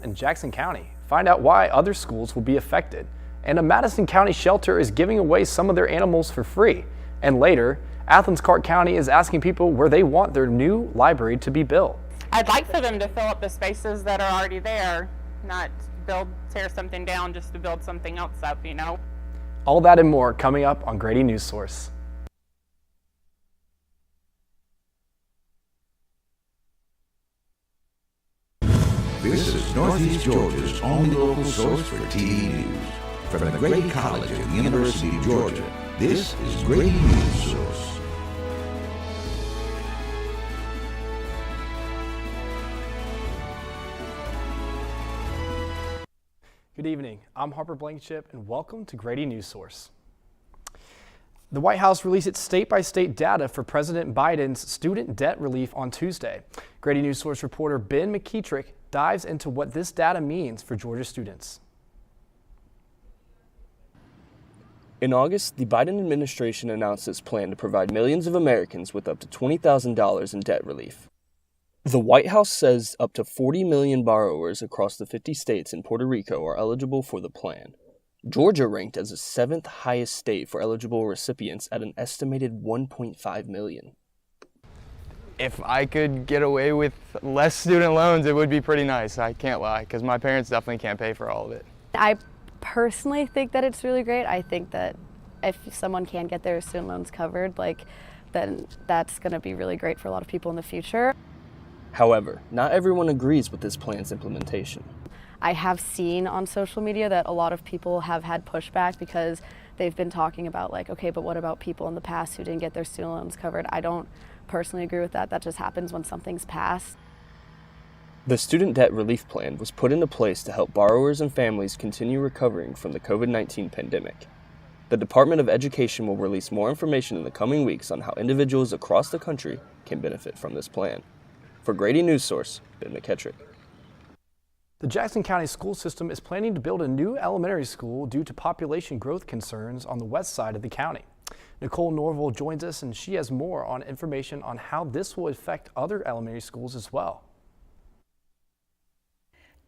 In Jackson County, find out why other schools will be affected. And a Madison County shelter is giving away some of their animals for free. And later, Athens-Clarke County is asking people where they want their new library to be built. I'd like for them to fill up the spaces that are already there, not tear something down just to build something else up, you know? All that and more coming up on Grady Newsource. This is Northeast Georgia's only local source for TV news. From the Grady College of the University of Georgia, this is Grady Newsource. Good evening. I'm Harper Blankenship, and welcome to Grady Newsource. The White House released its state-by-state data for President Biden's student debt relief on Tuesday. Grady Newsource reporter Ben McKeetrick dives into what this data means for Georgia students. In August, the Biden administration announced its plan to provide millions of Americans with up to $20,000 in debt relief. The White House says up to 40 million borrowers across the 50 states and Puerto Rico are eligible for the plan. Georgia ranked as the 7th highest state for eligible recipients at an estimated 1.5 million. If I could get away with less student loans, it would be pretty nice. I can't lie, because my parents definitely can't pay for all of it. I personally think that it's really great. I think that if someone can get their student loans covered, then that's going to be really great for a lot of people in the future. However, not everyone agrees with this plan's implementation. I have seen on social media that a lot of people have had pushback because they've been talking about okay, but what about people in the past who didn't get their student loans covered? I don't personally agree with that. That just happens when something's passed. The student debt relief plan was put into place to help borrowers and families continue recovering from the COVID-19 pandemic. The Department of Education will release more information in the coming weeks on how individuals across the country can benefit from this plan. For Grady Newsource, Ben McKetrick. The Jackson County school system is planning to build a new elementary school due to population growth concerns on the west side of the county. Nicole Norville joins us, and she has more on information on how this will affect other elementary schools as well.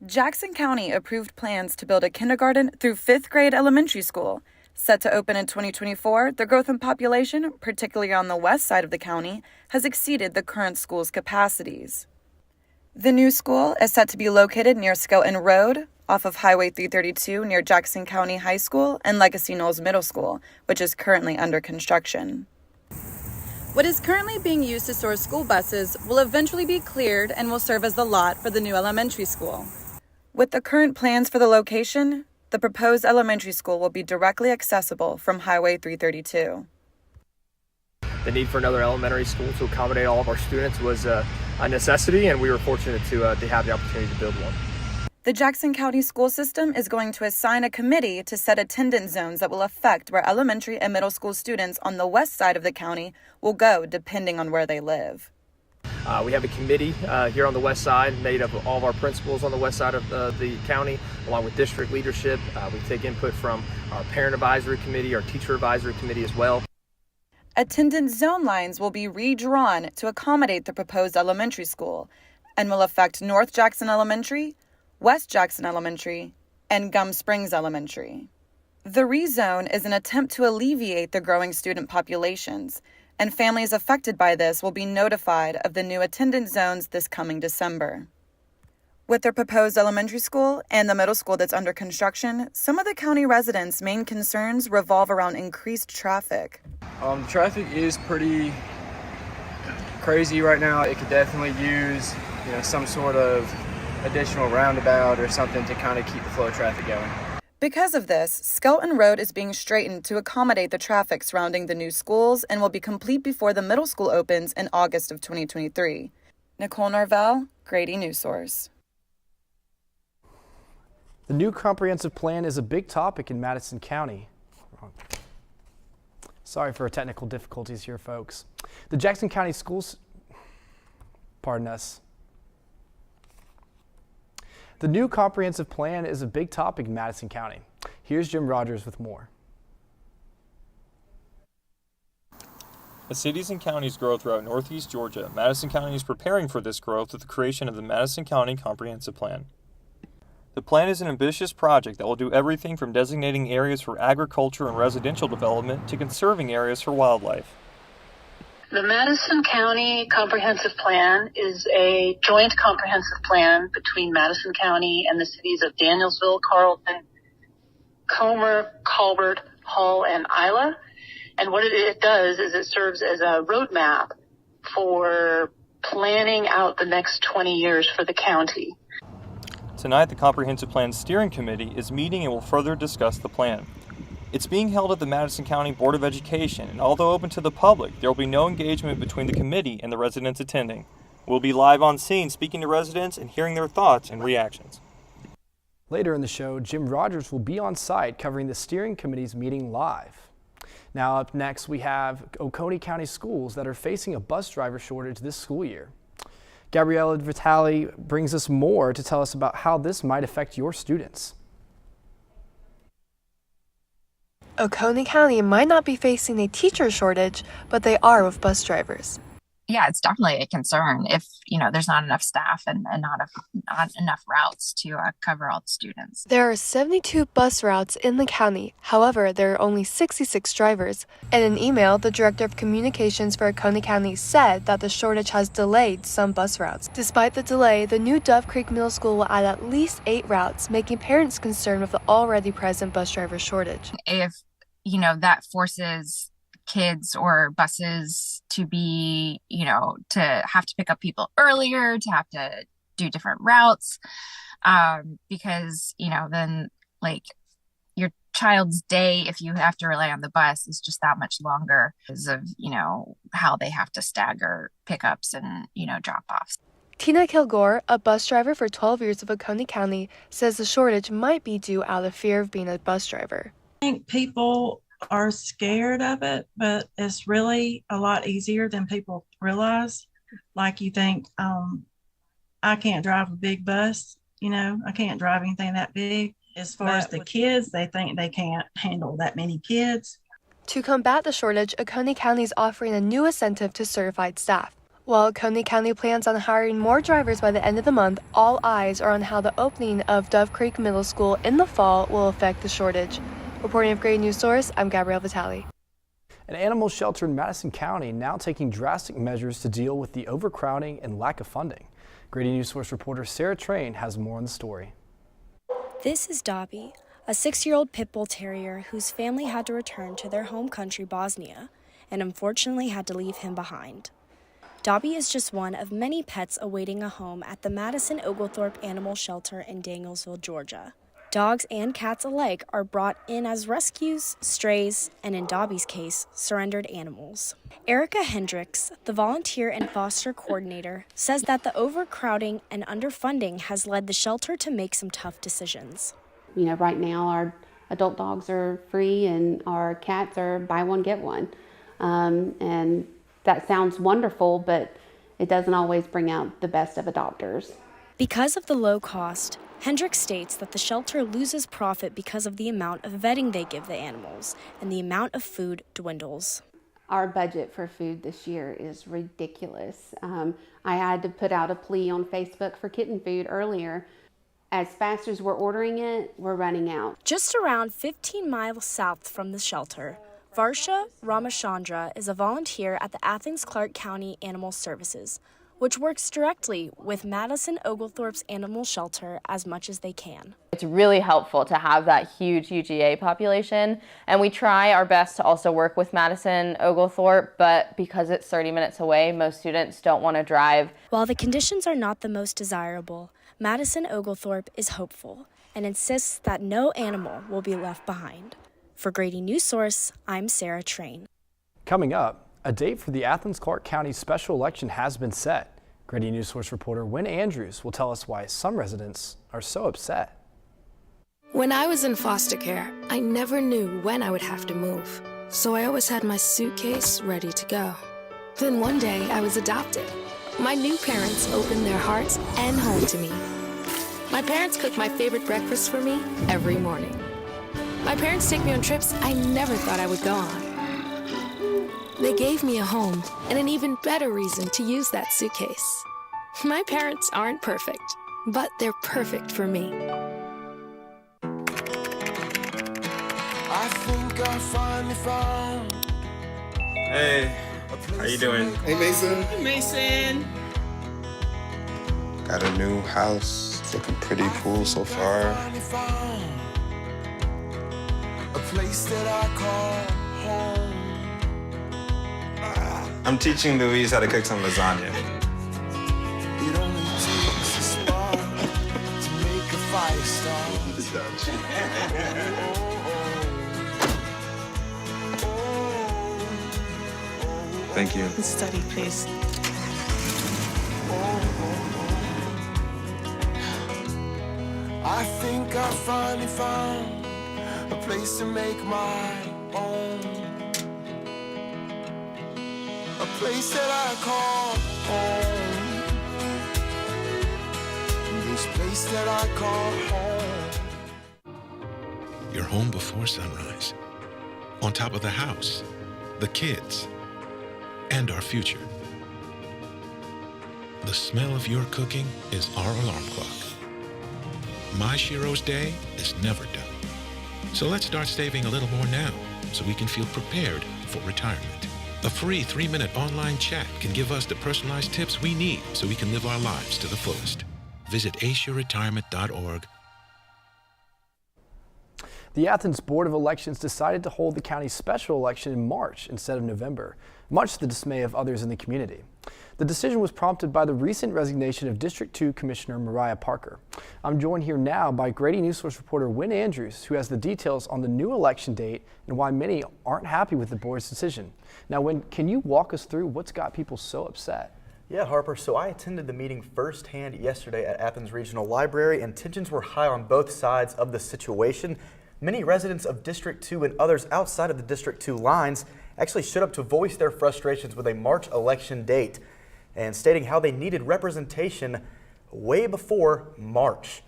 Jackson County approved plans to build a kindergarten through 5th grade elementary school. Set to open in 2024, the growth in population, particularly on the west side of the county, has exceeded the current school's capacities. The new school is set to be located near Skelton Road, off of Highway 332 near Jackson County High School and Legacy Knolls Middle School, which is currently under construction. What is currently being used to store school buses will eventually be cleared and will serve as the lot for the new elementary school. With the current plans for the location, the proposed elementary school will be directly accessible from Highway 332. The need for another elementary school to accommodate all of our students was a necessity, and we were fortunate to have the opportunity to build one. The Jackson County school system is going to assign a committee to set attendance zones that will affect where elementary and middle school students on the west side of the county will go depending on where they live. We have a committee here on the west side made up of all of our principals on the west side of the county, along with district leadership. We take input from our parent advisory committee, our teacher advisory committee as well. Attendance zone lines will be redrawn to accommodate the proposed elementary school and will affect North Jackson Elementary, West Jackson Elementary, and Gum Springs Elementary. The rezone is an attempt to alleviate the growing student populations, and families affected by this will be notified of the new attendance zones this coming December. With the proposed elementary school and the middle school that's under construction, some of the county residents' main concerns revolve around increased traffic. The traffic is pretty crazy right now. It could definitely use, some sort of additional roundabout or something to kind of keep the flow of traffic going. Because of this, Skelton Road is being straightened to accommodate the traffic surrounding the new schools and will be complete before the middle school opens in August of 2023. Nicole Norville, Grady Newsource. The new comprehensive plan is a big topic in Madison County. Sorry for technical difficulties here, folks. The Jackson County Schools, pardon us. The new comprehensive plan is a big topic in Madison County. Here's Jim Rogers with more. As cities and counties grow throughout Northeast Georgia, Madison County is preparing for this growth with the creation of the Madison County Comprehensive Plan. The plan is an ambitious project that will do everything from designating areas for agriculture and residential development to conserving areas for wildlife. The Madison County Comprehensive Plan is a joint comprehensive plan between Madison County and the cities of Danielsville, Carlton, Comer, Colbert, Hall, and Isla. And what it does is it serves as a roadmap for planning out the next 20 years for the county. Tonight, the Comprehensive Plan Steering Committee is meeting and will further discuss the plan. It's being held at the Madison County Board of Education, and although open to the public, there will be no engagement between the committee and the residents attending. We'll be live on scene speaking to residents and hearing their thoughts and reactions. Later in the show, Jim Rogers will be on site covering the steering committee's meeting live. Now up next, we have Oconee County schools that are facing a bus driver shortage this school year. Gabriella Vitale brings us more to tell us about how this might affect your students. Oconee County might not be facing a teacher shortage, but they are with bus drivers. Yeah, it's definitely a concern if, there's not enough staff and not enough routes to cover all the students. There are 72 bus routes in the county. However, there are only 66 drivers. In an email, the Director of Communications for Oconee County said that the shortage has delayed some bus routes. Despite the delay, the new Dove Creek Middle School will add at least 8 routes, making parents concerned with the already present bus driver shortage. If, that forces kids or buses to be, to have to pick up people earlier, to have to do different routes, because, then your child's day, if you have to rely on the bus, is just that much longer because of, how they have to stagger pickups and, drop-offs. Tina Kilgore, a bus driver for 12 years of Oconee County, says the shortage might be due out of fear of being a bus driver. I think people are scared of it, but it's really a lot easier than people realize. Like you think, I can't drive a big bus, I can't drive anything that big. As far as the kids, they think they can't handle that many kids. To combat the shortage, Oconee County is offering a new incentive to certified staff. While Oconee County plans on hiring more drivers by the end of the month, all eyes are on how the opening of Dove Creek Middle School in the fall will affect the shortage. Reporting of Grady Newsource, I'm Gabrielle Vitale. An animal shelter in Madison County now taking drastic measures to deal with the overcrowding and lack of funding. Grady Newsource reporter Sarah Train has more on the story. This is Dobby, a 6-year-old pit bull terrier whose family had to return to their home country, Bosnia, and unfortunately had to leave him behind. Dobby is just one of many pets awaiting a home at the Madison Oglethorpe Animal Shelter in Danielsville, Georgia. Dogs and cats alike are brought in as rescues, strays, and in Dobby's case, surrendered animals. Erica Hendricks, the volunteer and foster coordinator, says that the overcrowding and underfunding has led the shelter to make some tough decisions. Right now our adult dogs are free and our cats are buy one, get one. And that sounds wonderful, but it doesn't always bring out the best of adopters. Because of the low cost, Hendricks states that the shelter loses profit because of the amount of vetting they give the animals, and the amount of food dwindles. Our budget for food this year is ridiculous. I had to put out a plea on Facebook for kitten food earlier. As fast as we're ordering it, we're running out. Just around 15 miles south from the shelter, Varsha Ramachandra is a volunteer at the Athens-Clarke County Animal Services, which works directly with Madison Oglethorpe's animal shelter as much as they can. It's really helpful to have that huge UGA population, and we try our best to also work with Madison Oglethorpe, but because it's 30 minutes away, most students don't want to drive. While the conditions are not the most desirable, Madison Oglethorpe is hopeful and insists that no animal will be left behind. For Grady Newsource, I'm Sarah Train. Coming up, a date for the Athens-Clarke County special election has been set. Grady Newsource reporter Wynn Andrews will tell us why some residents are so upset. When I was in foster care, I never knew when I would have to move, so I always had my suitcase ready to go. Then one day, I was adopted. My new parents opened their hearts and home to me. My parents cook my favorite breakfast for me every morning. My parents take me on trips I never thought I would go on. They gave me a home and an even better reason to use that suitcase. My parents aren't perfect, but they're perfect for me. I think I finally found. Hey, how you doing? Hey, Mason. Hey, Mason. Got a new house. It's looking pretty cool so far. A place that I call home. I'm teaching Louise how to cook some lasagna. It only takes a spark to make a fire start. Thank you. Study, please. I think I finally found a place to make my own. A place that I call home. This place that I call home. Your home before sunrise. On top of the house, the kids, and our future. The smell of your cooking is our alarm clock. My Shiro's day is never done. So let's start saving a little more now so we can feel prepared for retirement. A free 3-minute online chat can give us the personalized tips we need so we can live our lives to the fullest. Visit aceyourretirement.org. The Athens Board of Elections decided to hold the county's special election in March instead of November, much to the dismay of others in the community. The decision was prompted by the recent resignation of District 2 Commissioner Mariah Parker. I'm joined here now by Grady Newsource reporter Wynn Andrews, who has the details on the new election date and why many aren't happy with the board's decision. Now, Wynn, can you walk us through what's got people so upset? Yeah, Harper, so I attended the meeting firsthand yesterday at Athens Regional Library, and tensions were high on both sides of the situation. Many residents of District 2 and others outside of the District 2 lines actually showed up to voice their frustrations with a March election date and stating how they needed representation way before March.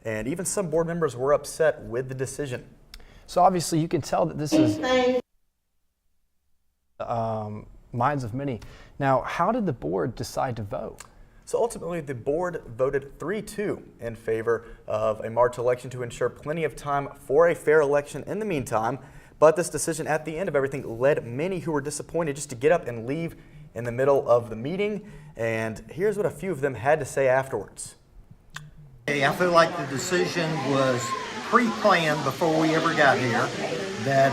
And even some board members were upset with the decision. So obviously you can tell that this is minds of many. Now, how did the board decide to vote? So ultimately, the board voted 3-2 in favor of a March election to ensure plenty of time for a fair election in the meantime. But this decision at the end of everything led many who were disappointed just to get up and leave in the middle of the meeting. And here's what a few of them had to say afterwards. Hey, I feel like the decision was pre-planned before we ever got here, that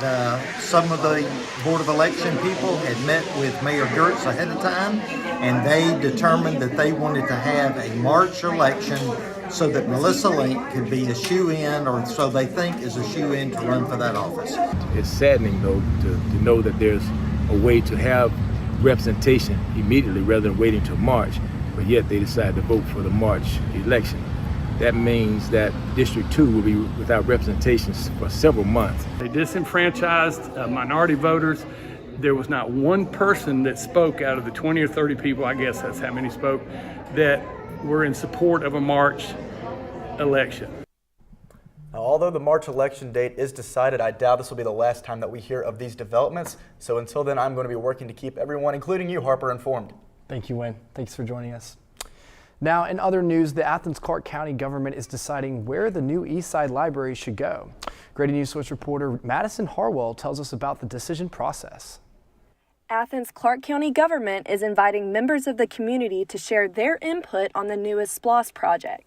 some of the Board of Election people had met with Mayor Gertz ahead of time, and they determined that they wanted to have a March election so that Melissa Link could be a shoe-in, or so they think is a shoe-in to run for that office. It's saddening, though, to know that there's a way to have representation immediately rather than waiting till March, but yet they decided to vote for the March election. That means that District 2 will be without representation for several months. They disenfranchised minority voters. There was not one person that spoke out of the 20 or 30 people, I guess that's how many spoke, that were in support of a March election. Now, although the March election date is decided, I doubt this will be the last time that we hear of these developments. So until then, I'm going to be working to keep everyone, including you, Harper, informed. Thank you, Wynn. Thanks for joining us. Now, in other news, the Athens-Clarke County government is deciding where the new East Side Library should go. Grady Newsource reporter Madison Harwell tells us about the decision process. Athens-Clarke County government is inviting members of the community to share their input on the newest SPLOST project.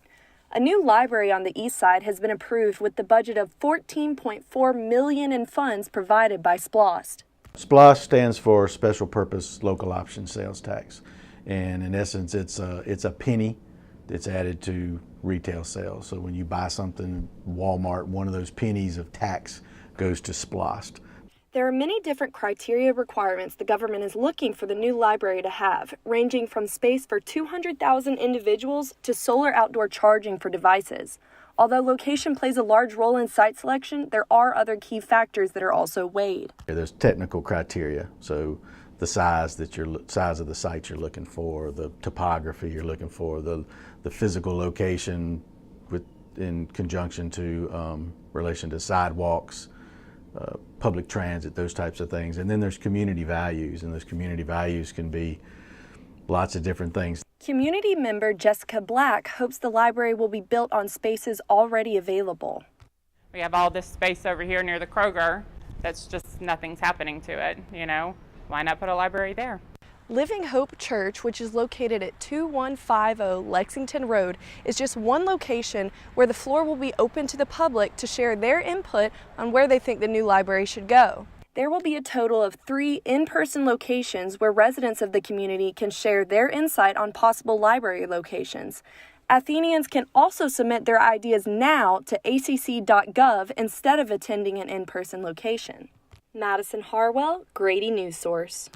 A new library on the east side has been approved with the budget of $14.4 million in funds provided by SPLOST. SPLOST stands for Special Purpose Local Option Sales Tax. And in essence, it's a penny that's added to retail sales. So when you buy something at Walmart, one of those pennies of tax goes to SPLOST. There are many different criteria requirements the government is looking for the new library to have, ranging from space for 200,000 individuals to solar outdoor charging for devices. Although location plays a large role in site selection, there are other key factors that are also weighed. There's technical criteria, so the size of the site you're looking for, the topography you're looking for, the physical location in conjunction to relation to sidewalks, public transit, those types of things. And then there's community values, and those community values can be lots of different things. Community member Jessica Black hopes the library will be built on spaces already available. We have all this space over here near the Kroger that's just nothing's happening to it, you know? Why not put a library there? Living Hope Church, which is located at 2150 Lexington Road, is just one location where the floor will be open to the public to share their input on where they think the new library should go. There will be a total of 3 in-person locations where residents of the community can share their insight on possible library locations. Athenians can also submit their ideas now to acc.gov instead of attending an in-person location. Madison Harwell, Grady Newsource.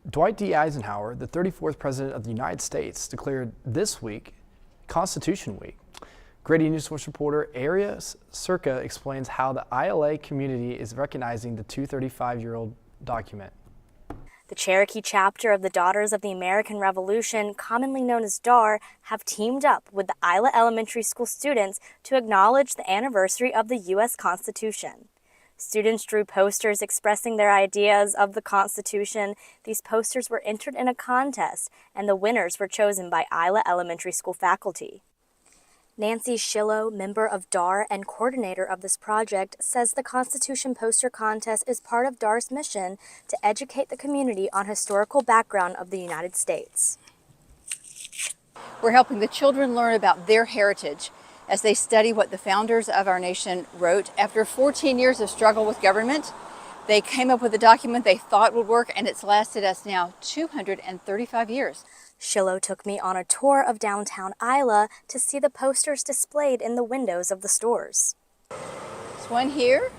Dwight D. Eisenhower, the 34th President of the United States, declared this week Constitution Week. Grady Newsource reporter Arias Circa explains how the ILA community is recognizing the 235-year-old document. The Cherokee chapter of the Daughters of the American Revolution, commonly known as DAR, have teamed up with the Isla Elementary School students to acknowledge the anniversary of the U.S. Constitution. Students drew posters expressing their ideas of the Constitution. These posters were entered in a contest, and the winners were chosen by Isla Elementary School faculty. Nancy Shillow, member of DAR and coordinator of this project, says the Constitution Poster Contest is part of DAR's mission to educate the community on historical background of the United States. We're helping the children learn about their heritage as they study what the founders of our nation wrote. After 14 years of struggle with government, they came up with a document they thought would work, and it's lasted us now 235 years. Shillow took me on a tour of downtown Isla to see the posters displayed in the windows of the stores. There's one here.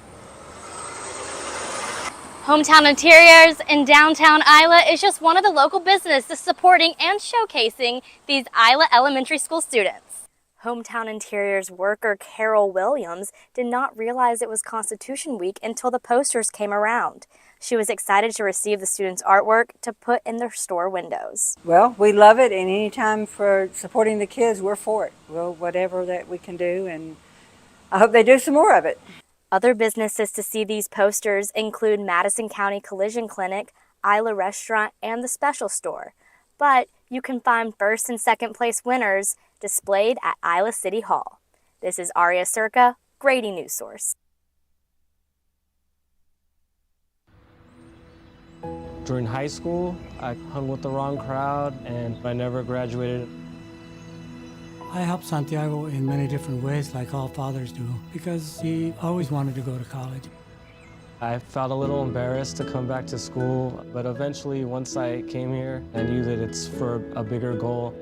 Hometown Interiors in downtown Isla is just one of the local businesses supporting and showcasing these Isla Elementary School students. Hometown Interiors worker Carol Williams did not realize it was Constitution Week until the posters came around. She was excited to receive the students' artwork to put in their store windows. Well, we love it, and any time for supporting the kids, we're for it. Well, whatever that we can do, and I hope they do some more of it. Other businesses to see these posters include Madison County Collision Clinic, Isla Restaurant, and the Special Store. But you can find first and second place winners displayed at Isla City Hall. This is Aria Circa, Grady Newsource. During high school, I hung with the wrong crowd and I never graduated. I helped Santiago in many different ways, like all fathers do, because he always wanted to go to college. I felt a little embarrassed to come back to school, but eventually, once I came here, I knew that it's for a bigger goal.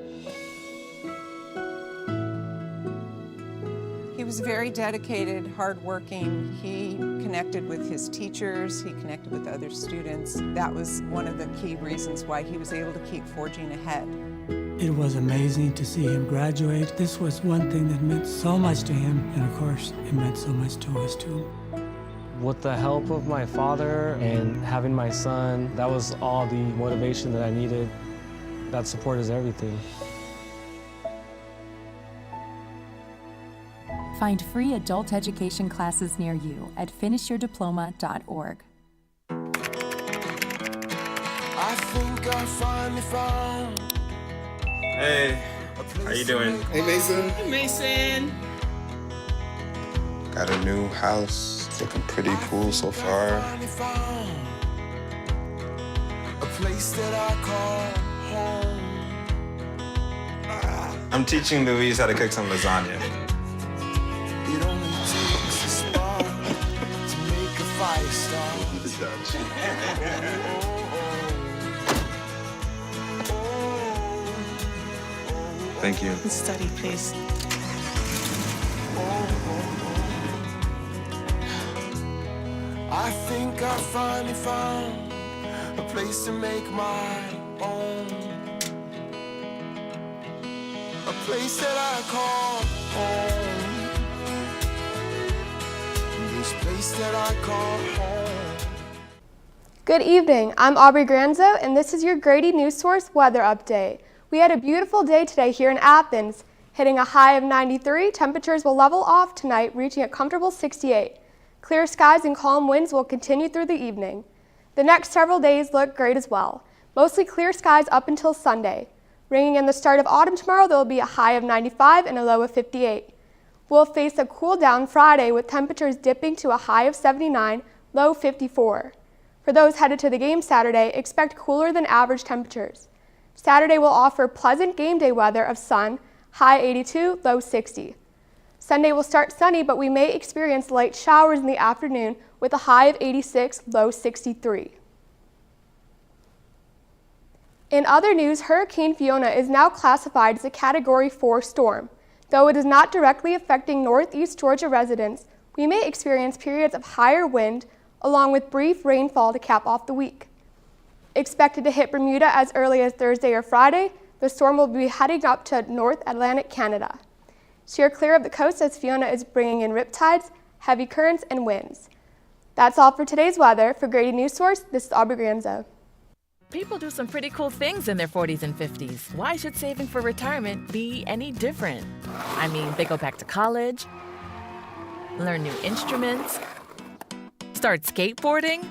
He was very dedicated, hardworking. He connected with his teachers, he connected with other students. That was one of the key reasons why he was able to keep forging ahead. It was amazing to see him graduate. This was one thing that meant so much to him, and of course, it meant so much to us too. With the help of my father and having my son, that was all the motivation that I needed. That support is everything. Find free adult education classes near you at finishyourdiploma.org. I think I finally found. Hey, how you doing? Hey, Mason. Hey, Mason. Got a new house. It's looking pretty cool so far. A place that I call home. I'm teaching Louise how to cook some lasagna. It only takes a spark to make a fire start. Thank you. Study, please. I think I finally found a place to make my own. A place that I call home. This place that I call home. Good evening, I'm Aubrey Granzo, and this is your Grady Newsource weather update. We had a beautiful day today here in Athens. Hitting a high of 93, temperatures will level off tonight, reaching a comfortable 68. Clear skies and calm winds will continue through the evening. The next several days look great as well. Mostly clear skies up until Sunday. Ringing in the start of autumn tomorrow, there will be a high of 95 and a low of 58. We'll face a cool down Friday with temperatures dipping to a high of 79, low 54. For those headed to the game Saturday, expect cooler than average temperatures. Saturday will offer pleasant game day weather of sun, high 82, low 60. Sunday will start sunny, but we may experience light showers in the afternoon with a high of 86, low 63. In other news, Hurricane Fiona is now classified as a Category 4 storm. Though it is not directly affecting Northeast Georgia residents, we may experience periods of higher wind along with brief rainfall to cap off the week. Expected to hit Bermuda as early as Thursday or Friday, the storm will be heading up to North Atlantic Canada. Steer clear of the coast as Fiona is bringing in riptides, heavy currents, and winds. That's all for today's weather. For Grady Newsource, this is Aubrey Granzo. People do some pretty cool things in their 40s and 50s. Why should saving for retirement be any different? I mean, they go back to college, learn new instruments, start skateboarding.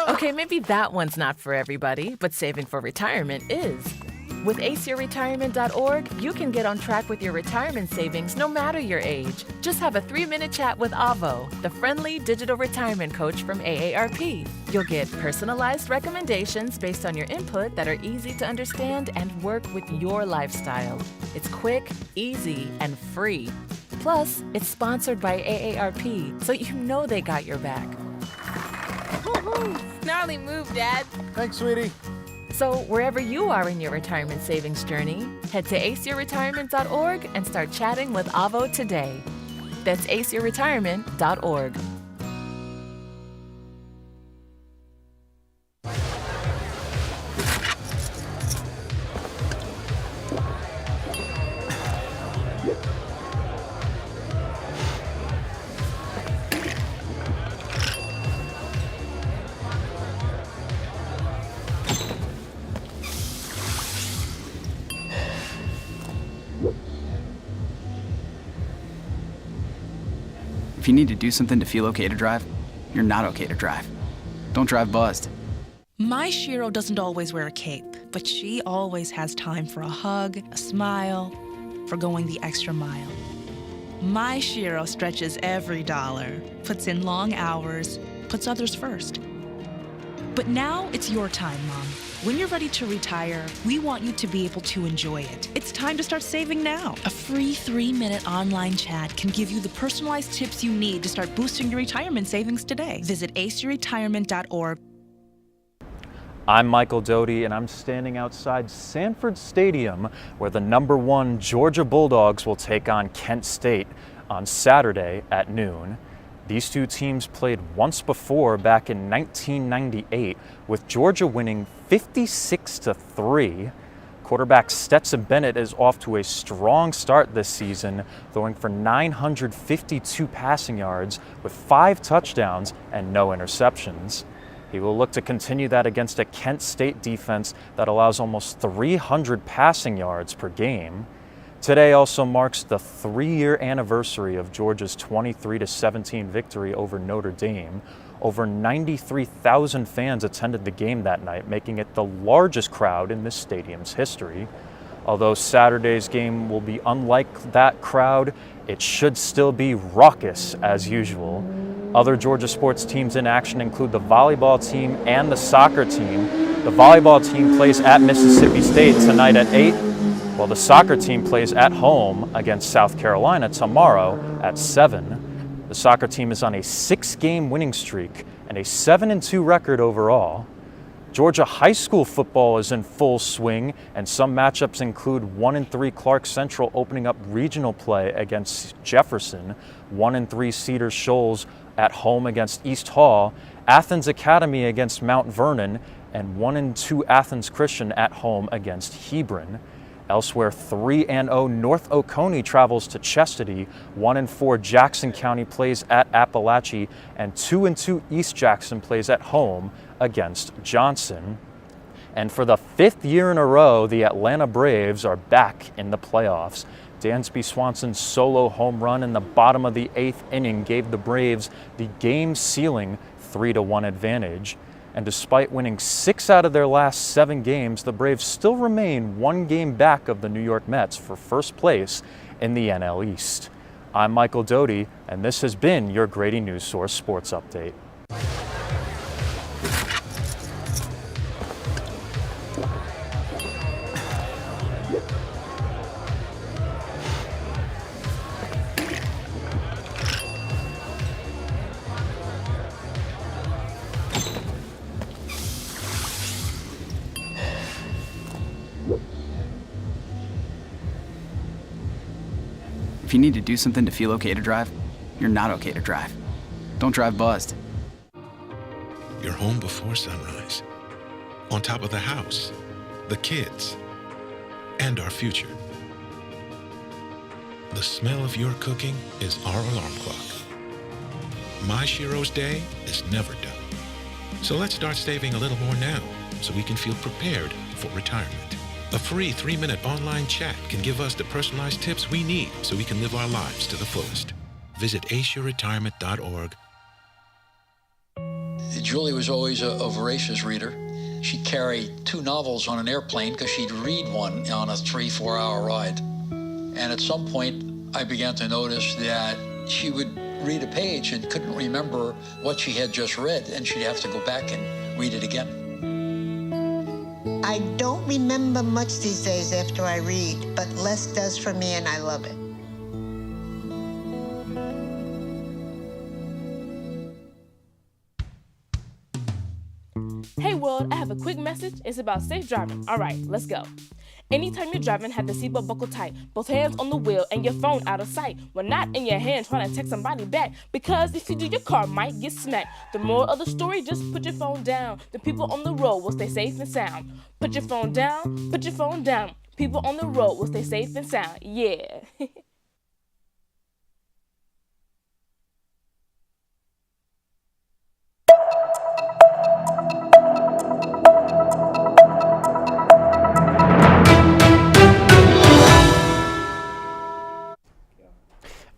Okay, maybe that one's not for everybody, but saving for retirement is. With aceyourretirement.org, you can get on track with your retirement savings no matter your age. Just have a 3-minute chat with Avo, the friendly digital retirement coach from AARP. You'll get personalized recommendations based on your input that are easy to understand and work with your lifestyle. It's quick, easy, and free. Plus, it's sponsored by AARP, so you know they got your back. Gnarly move, Dad. Thanks, sweetie. So wherever you are in your retirement savings journey, head to aceyourretirement.org and start chatting with Avo today. That's aceyourretirement.org. If you need to do something to feel okay to drive, you're not okay to drive. Don't drive buzzed. My Shiro doesn't always wear a cape, but she always has time for a hug, a smile, for going the extra mile. My Shiro stretches every dollar, puts in long hours, puts others first. But now it's your time, Mom. When you're ready to retire, we want you to be able to enjoy it. It's time to start saving now. A free 3-minute online chat can give you the personalized tips you need to start boosting your retirement savings today. Visit aceyourretirement.org. I'm Michael Doty, and I'm standing outside Sanford Stadium, where the #1 Georgia Bulldogs will take on Kent State on Saturday at noon. These two teams played once before back in 1998, with Georgia winning 56-3. Quarterback Stetson Bennett is off to a strong start this season, throwing for 952 passing yards with 5 touchdowns and no interceptions. He will look to continue that against a Kent State defense that allows almost 300 passing yards per game. Today also marks the 3-year anniversary of Georgia's 23-17 victory over Notre Dame. Over 93,000 fans attended the game that night, making it the largest crowd in this stadium's history. Although Saturday's game will be unlike that crowd, it should still be raucous as usual. Other Georgia sports teams in action include the volleyball team and the soccer team. The volleyball team plays at Mississippi State tonight at 8. While the soccer team plays at home against South Carolina tomorrow at 7. The soccer team is on a 6-game winning streak and a 7-2 record overall. Georgia high school football is in full swing, and some matchups include 1-3 Clark Central opening up regional play against Jefferson, 1-3 Cedar Shoals at home against East Hall, Athens Academy against Mount Vernon, and 1-2 Athens Christian at home against Hebron. Elsewhere, 3-0 North Oconee travels to Chastity, 1-4 Jackson County plays at Appalachia, and 2-2 East Jackson plays at home against Johnson. And for the 5th year in a row, the Atlanta Braves are back in the playoffs. Dansby Swanson's solo home run in the bottom of the 8th inning gave the Braves the game-sealing 3-1 advantage. And despite winning 6 out of their last 7 games, the Braves still remain 1 game back of the New York Mets for first place in the NL East. I'm Michael Doty, and this has been your Grady Newsource Sports Update. If you need to do something to feel okay to drive, you're not okay to drive. Don't drive buzzed. You're home before sunrise, on top of the house, the kids, and our future. The smell of your cooking is our alarm clock. My Shiro's day is never done. So let's start saving a little more now so we can feel prepared for retirement. A free 3-minute online chat can give us the personalized tips we need so we can live our lives to the fullest. Visit aceyourretirement.org. Julie was always a voracious reader. She'd carry 2 novels on an airplane because she'd read one on a 3-4 hour ride. And at some point, I began to notice that she would read a page and couldn't remember what she had just read, and she'd have to go back and read it again. I don't remember much these days after I read, but less does for me, and I love it. Hey world, I have a quick message. It's about safe driving. All right, let's go. Anytime you're driving, have the seatbelt buckled tight. Both hands on the wheel and your phone out of sight. When not in your hand, trying to text somebody back. Because if you do, your car might get smacked. The moral of the story, just put your phone down. The people on the road will stay safe and sound. Put your phone down, put your phone down. People on the road will stay safe and sound. Yeah.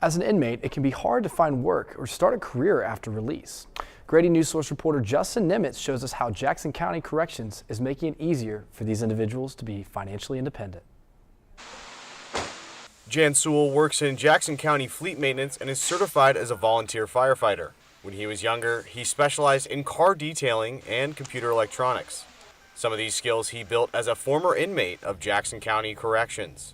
As an inmate, it can be hard to find work or start a career after release. Grady Newsource reporter Justin Nimitz shows us how Jackson County Corrections is making it easier for these individuals to be financially independent. Jan Sewell works in Jackson County Fleet Maintenance and is certified as a volunteer firefighter. When he was younger, he specialized in car detailing and computer electronics. Some of these skills he built as a former inmate of Jackson County Corrections.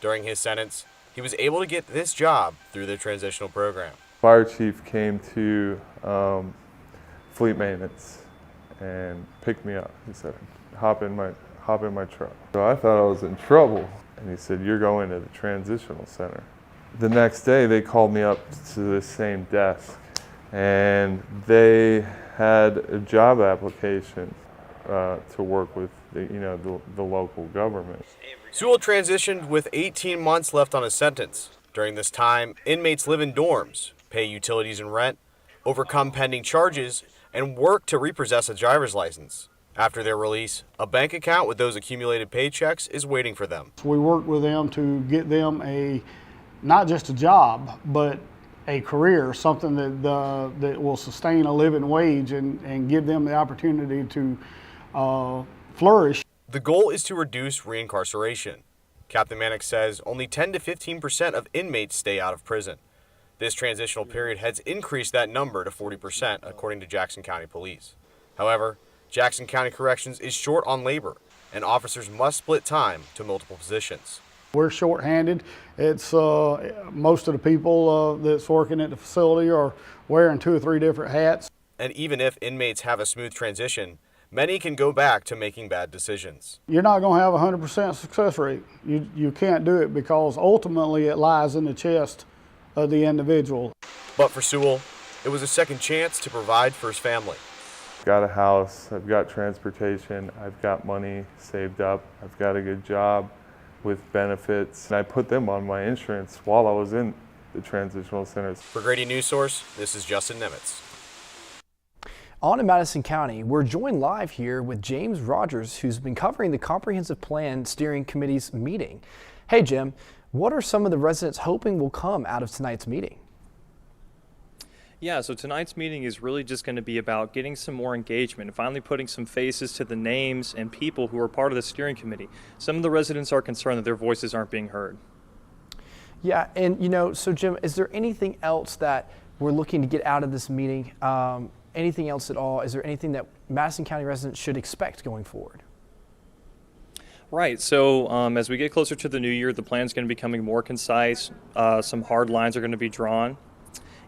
During his sentence, he was able to get this job through the transitional program. Fire chief came to Fleet Maintenance and picked me up. He said, hop in my truck. So I thought I was in trouble. And he said, you're going to the transitional center. The next day they called me up to the same desk and they had a job application to work with the local government. Sewell transitioned with 18 months left on his sentence. During this time, inmates live in dorms, pay utilities and rent, overcome pending charges, and work to repossess a driver's license. After their release, a bank account with those accumulated paychecks is waiting for them. We work with them to get them not just a job, but a career, something that will sustain a living wage and give them the opportunity to flourish. The goal is to reduce reincarceration. Captain Mannix says only 10 to 15% of inmates stay out of prison. This transitional period has increased that number to 40%, according to Jackson County Police. However, Jackson County Corrections is short on labor, and officers must split time to multiple positions. We're short-handed. It's most of the people that's working at the facility are wearing 2 or 3 different hats. And even if inmates have a smooth transition, many can go back to making bad decisions. You're not going to have a 100% success rate. You can't do it because ultimately it lies in the chest of the individual. But for Sewell, it was a second chance to provide for his family. I've got a house, I've got transportation, I've got money saved up, I've got a good job with benefits. And I put them on my insurance while I was in the transitional centers. For Grady Newsource, this is Justin Nimitz. On in Madison County, we're joined live here with James Rogers, who's been covering the Comprehensive Plan Steering Committee's meeting. Hey Jim, what are some of the residents hoping will come out of tonight's meeting? Yeah, so tonight's meeting is really just going to be about getting some more engagement and finally putting some faces to the names and people who are part of the steering committee. Some of the residents are concerned that their voices aren't being heard. Yeah, and so Jim, is there anything else that we're looking to get out of this meeting? Anything else at all? Is there anything that Madison County residents should expect going forward? Right. So as we get closer to the new year, the plan is going to be becoming more concise. Some hard lines are going to be drawn,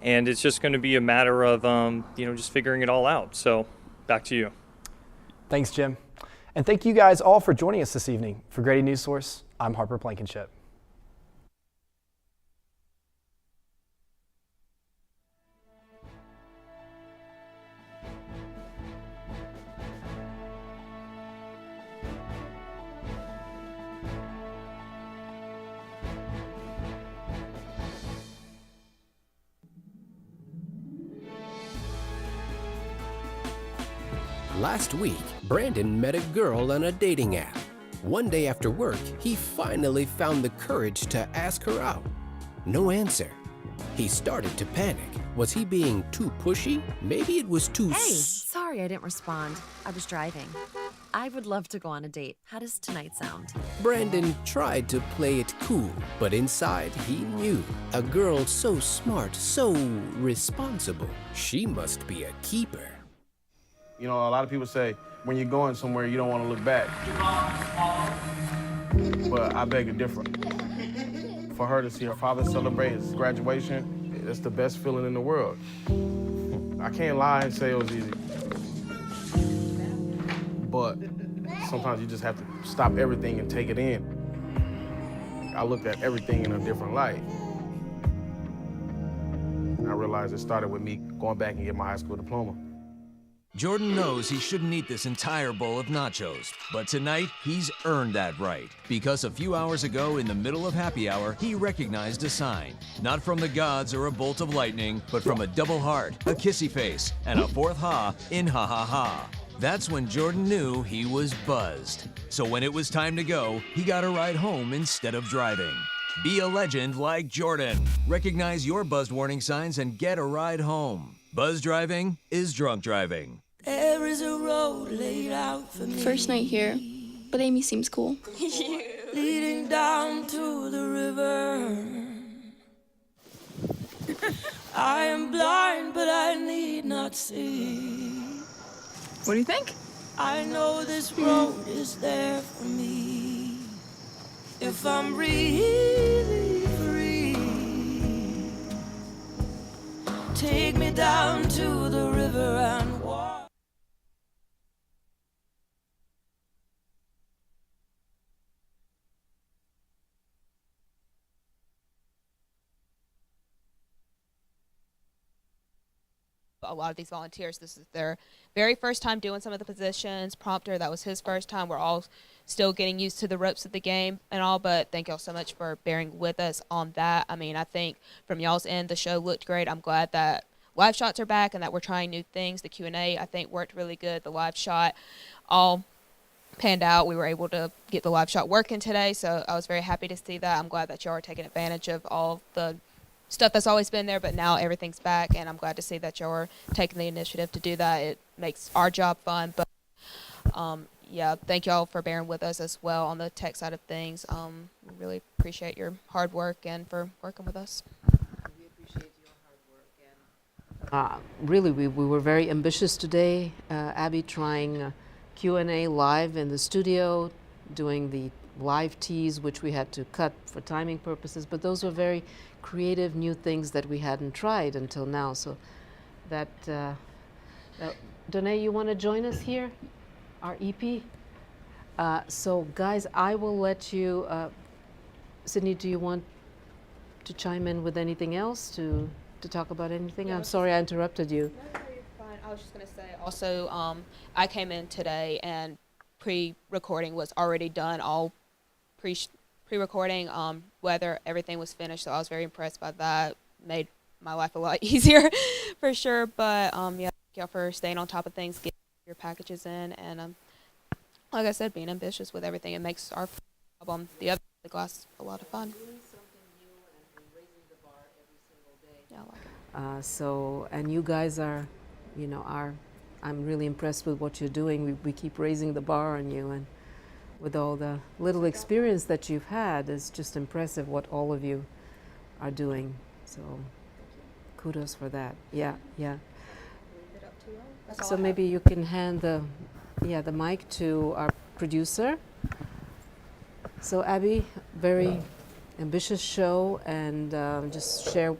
and it's just going to be a matter of just figuring it all out. So back to you. Thanks, Jim. And thank you guys all for joining us this evening. For Grady Newsource, I'm Harper Blankenship. Last week, Brandon met a girl on a dating app. One day after work, he finally found the courage to ask her out. No answer. He started to panic. Was he being too pushy? Maybe it was too... Hey, sorry I didn't respond. I was driving. I would love to go on a date. How does tonight sound? Brandon tried to play it cool, but inside he knew. A girl so smart, so responsible. She must be a keeper. A lot of people say, when you're going somewhere, you don't want to look back. But I beg to differ. For her to see her father celebrate his graduation, it's the best feeling in the world. I can't lie and say it was easy. But sometimes you just have to stop everything and take it in. I looked at everything in a different light. And I realized it started with me going back and getting my high school diploma. Jordan knows he shouldn't eat this entire bowl of nachos, but tonight he's earned that right. Because a few hours ago, in the middle of happy hour, he recognized a sign. Not from the gods or a bolt of lightning, but from a double heart, a kissy face, and a fourth ha in ha ha ha. That's when Jordan knew he was buzzed. So when it was time to go, he got a ride home instead of driving. Be a legend like Jordan. Recognize your buzzed warning signs and get a ride home. Buzz driving is drunk driving. There is a road laid out for me. First night here, but Amy seems cool. Leading down to the river. I am blind, but I need not see. What do you think? I know this road is there for me. If I'm really free, take me down to the river and walk. A lot of these volunteers, this is their very first time doing some of the positions. Prompter, that was his first time. We're all still getting used to the ropes of the game and all, but thank y'all so much for bearing with us on that. I mean, I think from y'all's end, the show looked great. I'm glad that live shots are back and that we're trying new things. The Q&A, I think, worked really good. The live shot all panned out. We were able to get the live shot working today, so I was very happy to see that. I'm glad that y'all are taking advantage of all the stuff that's always been there, but now everything's back, and I'm glad to see that you're taking the initiative to do that. It makes our job fun, but yeah, thank y'all for bearing with us as well on the tech side of things. We really appreciate your hard work and for working with us. We appreciate your hard work. Really, we were very ambitious today. Abby trying Q&A live in the studio, doing the live teas, which we had to cut for timing purposes, but those were very creative new things that we hadn't tried until now. So that, Danae, you want to join us here, our EP? So guys, I will let you, Sydney, do you want to chime in with anything else to talk about anything? Yeah, I'm sorry I interrupted you. No, you're fine. I was just going to say also, I came in today and pre-recording was already done, all pre-recording, whether everything was finished, so I was very impressed by that. Made my life a lot easier for sure, but yeah, thank y'all for staying on top of things, getting your packages in, and like I said, being ambitious with everything. It makes our job on the other side of the glass a lot of fun. Yeah, I like it. So, and you guys are, I'm really impressed with what you're doing. We keep raising the bar on you, and with all the little experience that you've had, it's just impressive what all of you are doing. So kudos for that. Yeah, yeah. So maybe you can hand the mic to our producer. So Abby, very ambitious show, and just share,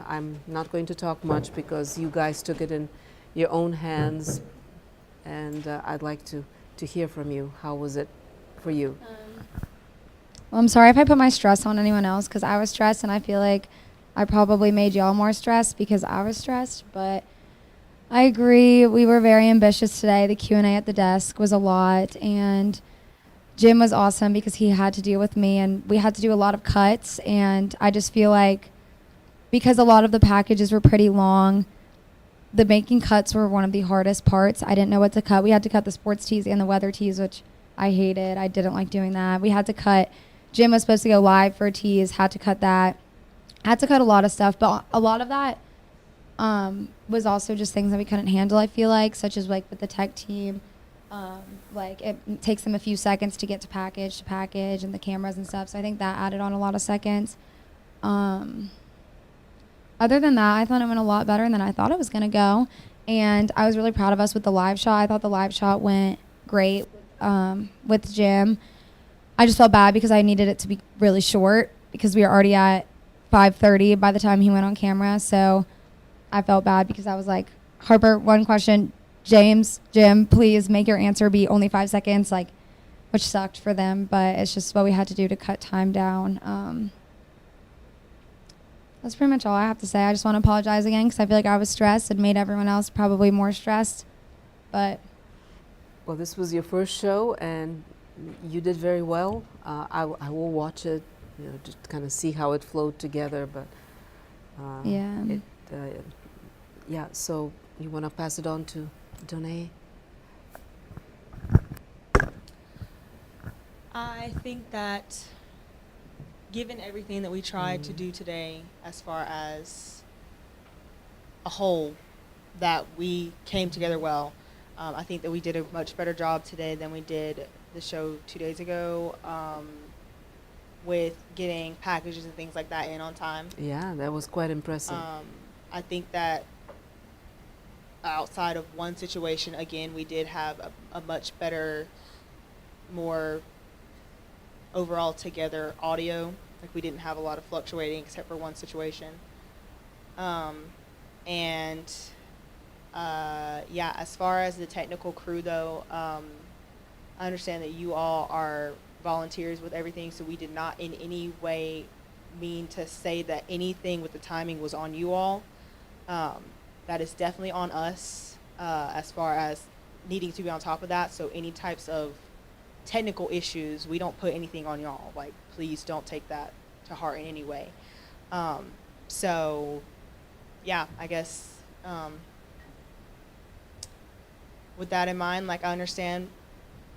I'm not going to talk much because you guys took it in your own hands, and I'd like to hear from you. How was it for you? Well, I'm sorry if I put my stress on anyone else, because I was stressed, and I feel like I probably made y'all more stressed because I was stressed, but I agree. We were very ambitious today. The Q&A at the desk was a lot, and Jim was awesome because he had to deal with me, and we had to do a lot of cuts, and I just feel like because a lot of the packages were pretty long, the making cuts were one of the hardest parts. I didn't know what to cut. We had to cut the sports tees and the weather tees, which I hated. I didn't like doing that. We had to cut. Jim was supposed to go live for tees, had to cut that. Had to cut a lot of stuff, but a lot of that was also just things that we couldn't handle, I feel like, such as like with the tech team. Like it takes them a few seconds to get to package and the cameras and stuff. So I think that added on a lot of seconds. Other than that, I thought it went a lot better than I thought it was going to go. And I was really proud of us with the live shot. I thought the live shot went great with Jim. I just felt bad because I needed it to be really short because we were already at 5:30 by the time he went on camera. So I felt bad because I was like, Harper, one question. Jim, please make your answer be only 5 seconds, like, which sucked for them, but it's just what we had to do to cut time down. That's pretty much all I have to say. I just want to apologize again because I feel like I was stressed and made everyone else probably more stressed. But well, this was your first show, and you did very well. I will watch it, just kind of see how it flowed together. But yeah. So you want to pass it on to Donae? I think that given everything that we tried to do today as far as a whole, that we came together well. I think that we did a much better job today than we did the show 2 days ago with getting packages and things like that in on time. Yeah, that was quite impressive. I think that outside of one situation, again, we did have a much better, more overall together audio. Like we didn't have a lot of fluctuating except for one situation. As far as the technical crew though, I understand that you all are volunteers with everything, so we did not in any way mean to say that anything with the timing was on you all. That is definitely on us as far as needing to be on top of that. So any types of technical issues, we don't put anything on y'all. Like, please don't take that to heart in any way. I guess with that in mind, like I understand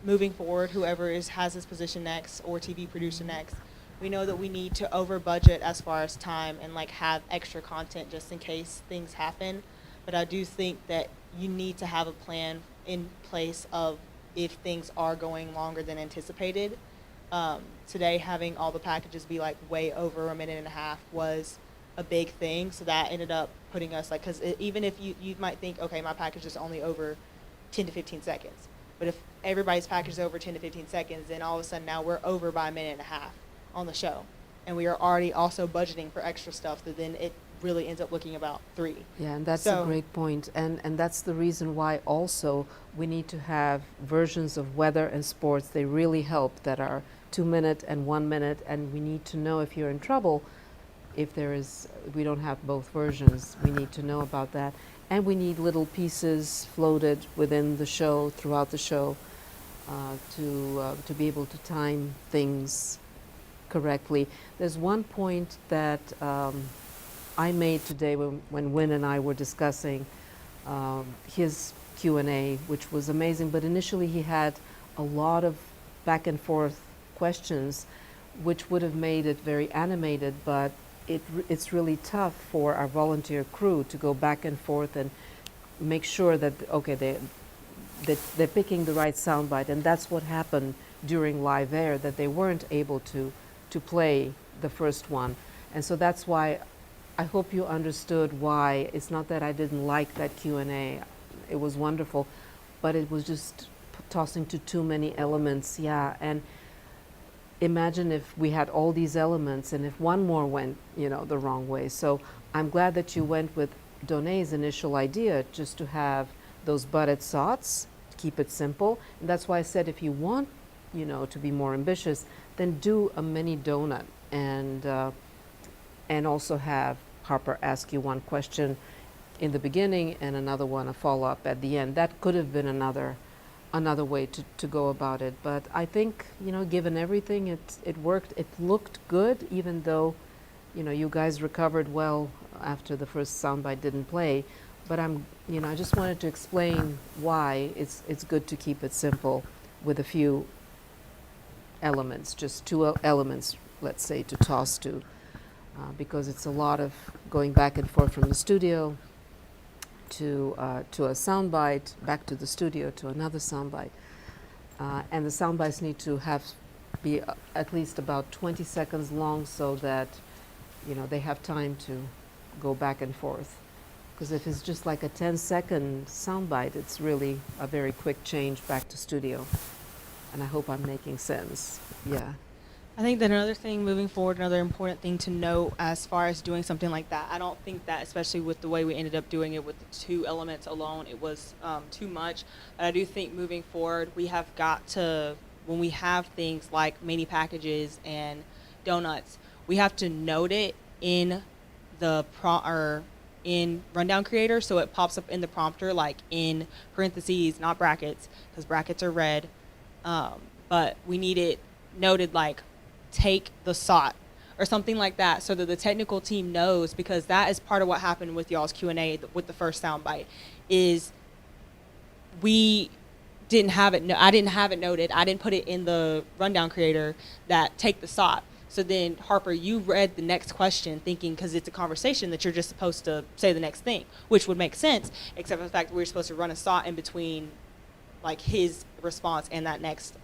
moving forward, whoever has this position next or TV producer next, we know that we need to over budget as far as time and like have extra content just in case things happen. But I do think that you need to have a plan in place of if things are going longer than anticipated. Today, having all the packages be like way over a minute and a half was a big thing. So that ended up putting us like, because even if you might think, okay, my package is only over 10 to 15 seconds. But if everybody's package is over 10 to 15 seconds, then all of a sudden now we're over by a minute and a half on the show. And we are already also budgeting for extra stuff that then it really ends up looking about 3. Yeah, and that's a great point. And that's the reason why also we need to have versions of weather and sports. They really help that are 2 minute and 1 minute. And we need to know if you're in trouble, if we don't have both versions, we need to know about that. And we need little pieces floated within the show, throughout the show, to be able to time things correctly. There's one point that I made today when Wynn and I were discussing his Q&A, which was amazing, but initially he had a lot of back and forth questions, which would have made it very animated, but it's really tough for our volunteer crew to go back and forth and make sure that, okay, they're picking the right soundbite, and that's what happened during live air, that they weren't able to play the first one. And so that's why I hope you understood why. It's not that I didn't like that Q&A. It was wonderful, but it was just tossing to too many elements. Yeah, and imagine if we had all these elements and if one more went, the wrong way. So I'm glad that you went with Donné's initial idea, just to have those butted thoughts, keep it simple. And that's why I said if you want, to be more ambitious, then do a mini donut and also have Harper ask you one question in the beginning and another one, a follow-up at the end. That could have been another way to go about it. But I think, given everything, it worked. It looked good, even though, you guys recovered well after the first soundbite didn't play. But I just wanted to explain why it's good to keep it simple with a few elements, just two elements, let's say, to toss to, because it's a lot of going back and forth from the studio to a soundbite, back to the studio to another soundbite. And the soundbites need to be at least about 20 seconds long so that, they have time to go back and forth. Because if it's just like a 10-second soundbite, it's really a very quick change back to studio. And I hope I'm making sense. Yeah. I think that another thing moving forward, another important thing to note as far as doing something like that, I don't think that, especially with the way we ended up doing it with the two elements alone, it was too much. But I do think moving forward, we have got to, when we have things like mini packages and donuts, we have to note it in the in Rundown Creator, so it pops up in the prompter, like in parentheses, not brackets, because brackets are red. But we need it noted like take the SOT or something like that, so that the technical team knows, because that is part of what happened with y'all's Q&A with the first soundbite, is we didn't have it. I didn't have it noted. I didn't put it in the Rundown Creator that take the SOT. So then, Harper, you read the next question thinking, because it's a conversation, that you're just supposed to say the next thing, which would make sense, except for the fact that we were supposed to run a SOT in between, like, his response and that next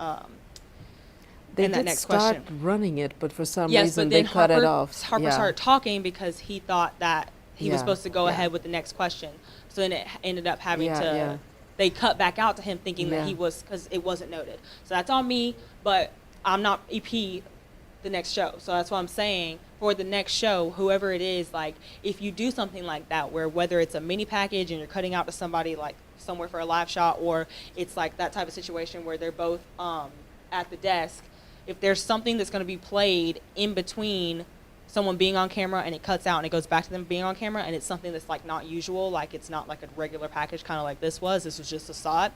They and that did next start question. running it, but for some Yes, reason but they then cut it off. Harper Yeah. started talking because he thought that he was Yeah, supposed to go yeah. ahead with the next question. So then it ended up having Yeah, to, yeah. they cut back out to him thinking that Yeah. he was, because it wasn't noted. So that's on me, but I'm not EP the next show. So that's what I'm saying. For the next show, whoever it is, like, if you do something like that, where whether it's a mini package and you're cutting out to somebody like somewhere for a live shot, or it's like that type of situation where they're both at the desk, if there's something that's going to be played in between someone being on camera and it cuts out and it goes back to them being on camera, and it's something that's like not usual, like it's not like a regular package, kind of like this was just a SOT,